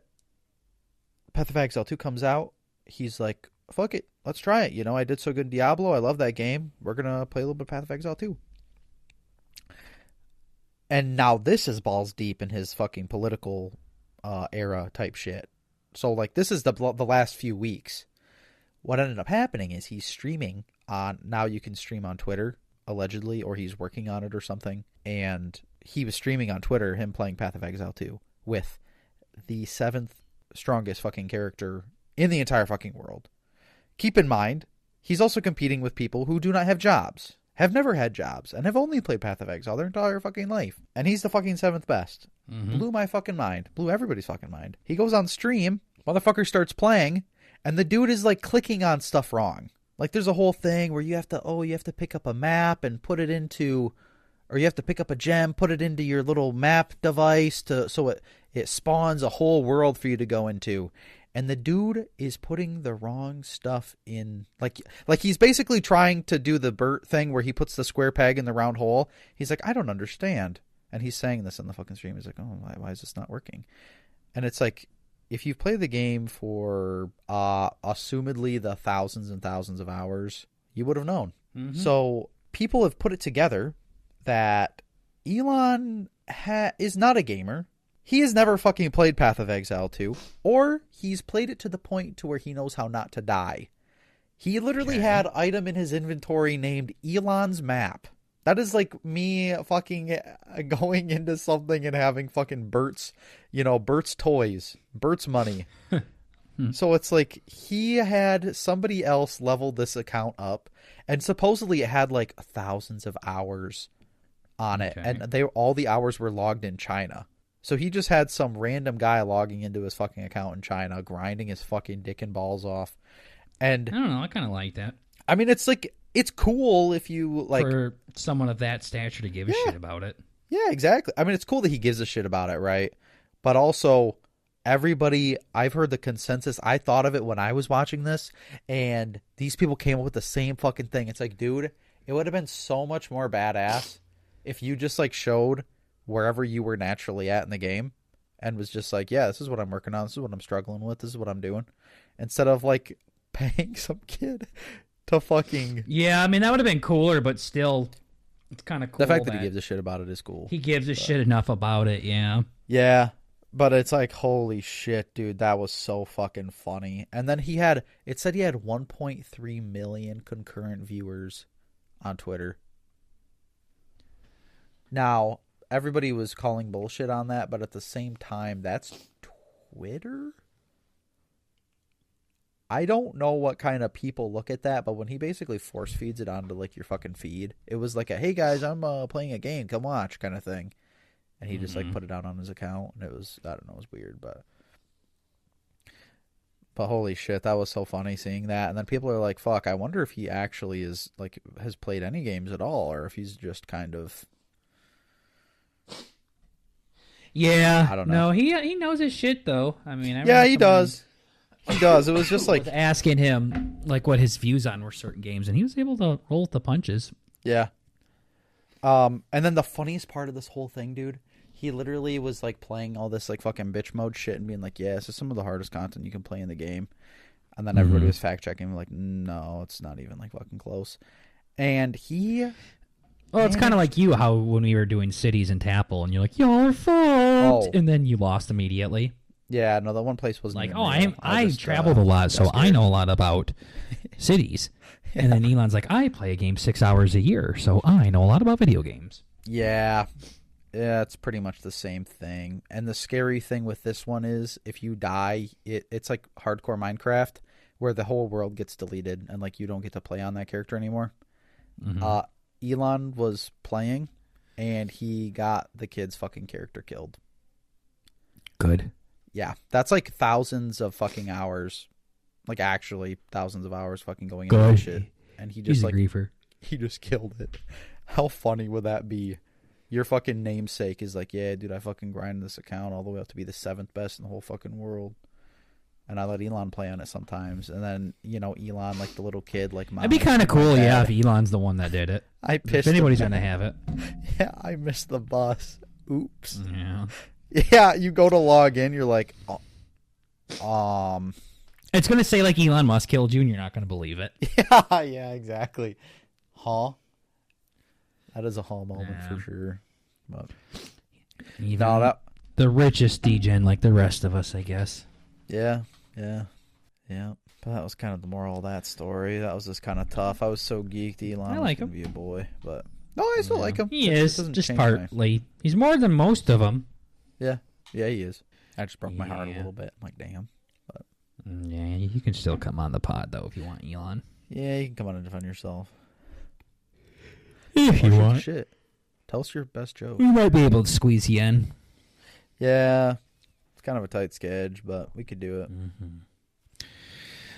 Path of Exile 2 comes out. He's like, fuck it, let's try it. I did so good in Diablo. I love that game. We're gonna play a little bit of Path of Exile 2. And now this is balls deep in his fucking political era type shit. So like this is the last few weeks. What ended up happening is he's streaming on, now you can stream on Twitter, allegedly, or he's working on it or something. And he was streaming on Twitter, him playing Path of Exile 2 with the 7th strongest fucking character in the entire fucking world. Keep in mind, he's also competing with people who do not have jobs. have never had jobs, and have only played Path of Exile their entire fucking life. And he's the fucking 7th best. Blew my fucking mind. Blew everybody's fucking mind. He goes on stream, motherfucker starts playing, and the dude is like clicking on stuff wrong. Like there's a whole thing where you have to pick up a map and put it into, or you have to pick up a gem, put it into your little map device so it spawns a whole world for you to go into. And the dude is putting the wrong stuff in. Like he's basically trying to do the Bert thing where he puts the square peg in the round hole. He's like, I don't understand. And he's saying this in the fucking stream. He's like, oh, why is this not working? And it's like, if you've played the game for assumedly the thousands and thousands of hours, you would have known. So people have put it together that Elon is not a gamer. He has never fucking played Path of Exile 2, or he's played it to the point to where he knows how not to die. He literally had an item in his inventory named Elon's Map. That is like me fucking going into something and having fucking Bert's toys, Bert's money. So it's like he had somebody else level this account up, and supposedly it had like thousands of hours on it, and all the hours were logged in China. So he just had some random guy logging into his fucking account in China, grinding his fucking dick and balls off. And I don't know, I kind of like that. I mean, it's like, it's cool if you like, for someone of that stature to give a shit about it. Yeah, exactly. I mean, it's cool that he gives a shit about it, right? But also, everybody, I've heard the consensus. I thought of it when I was watching this, and these people came up with the same fucking thing. It's like, dude, it would have been so much more badass if you just like showed wherever you were naturally at in the game and was just like, yeah, this is what I'm working on. This is what I'm struggling with. This is what I'm doing. Instead of like paying some kid to fucking... Yeah, I mean, that would have been cooler, but still, it's kind of cool. The fact that he gives a shit about it is cool. He gives a shit enough about it, yeah. Yeah, but it's like, holy shit, dude, that was so fucking funny. And then it said he had 1.3 million concurrent viewers on Twitter. Now, everybody was calling bullshit on that, but at the same time, that's Twitter? I don't know what kind of people look at that, but when he basically force feeds it onto like your fucking feed, it was like a, hey guys, I'm playing a game, come watch kind of thing. And he just like put it out on his account, and it was, I don't know, it was weird, but holy shit, that was so funny seeing that. And then people are like, fuck, I wonder if he actually is like, has played any games at all, or if he's just kind of... Yeah, I don't know. No, he knows his shit though. I mean, he does. He does. It was just like asking him like what his views on were certain games, and he was able to roll with the punches. Yeah. And then the funniest part of this whole thing, dude, he literally was like playing all this like fucking bitch mode shit and being like, yeah, this is some of the hardest content you can play in the game. And then everybody was fact checking, like, no, it's not even like fucking close. And he... Well, it's kind of like you, how when we were doing cities in Tapple, and you're like, you're fucked, and then you lost immediately. Yeah, no, that one place wasn't like, even real. I traveled a lot, so I know a lot about cities. Yeah. And then Elon's like, I play a game 6 hours a year, so I know a lot about video games. Yeah, it's pretty much the same thing. And the scary thing with this one is, if you die, it's like hardcore Minecraft, where the whole world gets deleted, and like you don't get to play on that character anymore. Elon was playing, and he got the kid's fucking character killed. Good. Yeah, that's like thousands of fucking hours. Like, actually, thousands of hours fucking going into that shit. And he just, like, he just killed it. How funny would that be? Your fucking namesake is like, yeah, dude, I fucking grinded this account all the way up to be the 7th best in the whole fucking world. And I let Elon play on it sometimes. And then, you know, Elon, like the little kid, like, It'd be kind of cool, yeah, if Elon's the one that did it. If anybody's going to have it. Yeah, I missed the bus. Oops. Yeah. Yeah, you go to log in, you're like, It's going to say, like, Elon Musk killed you, and you're not going to believe it. Yeah, exactly. Huh? That is a huh moment for sure. But even the richest degen, like the rest of us, I guess. Yeah. But that was kind of the moral of that story. That was just kind of tough. I was so geeked. Elon I like was him. Be a boy, but no, I still like him. He is just partly. He's more than most of them. Yeah, he is. I just broke my heart a little bit. I'm like, damn. But yeah, you can still come on the pod though if you want, Elon. Yeah, you can come on and defend yourself. If you want. Shit. Tell us your best joke. We might be able to squeeze you in. Yeah. It's kind of a tight schedule, but we could do it. Mm-hmm.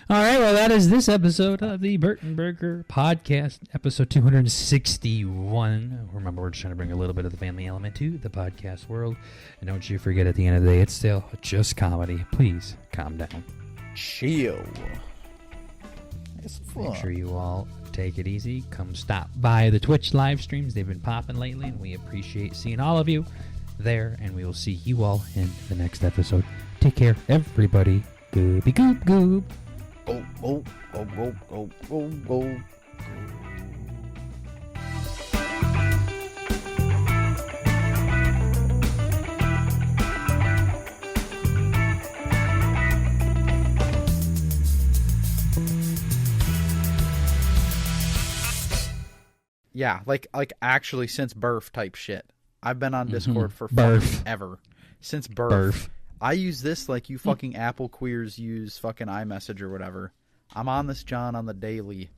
All right, well, that is this episode of the Burton Burger Podcast, episode 261. Remember, we're just trying to bring a little bit of the family element to the podcast world. And don't you forget, at the end of the day, it's still just comedy. Please calm down. Chill. Make sure you all take it easy. Come stop by the Twitch live streams. They've been popping lately, and we appreciate seeing all of you there. And we will see you all in the next episode. Take care, everybody. Gooby goop goop. Go, go, go, go, go, go, go. Yeah, like actually since birth type shit. I've been on Discord for fucking ever. Since birth. I use this like you fucking Apple queers use fucking iMessage or whatever. I'm on this, John, on the daily.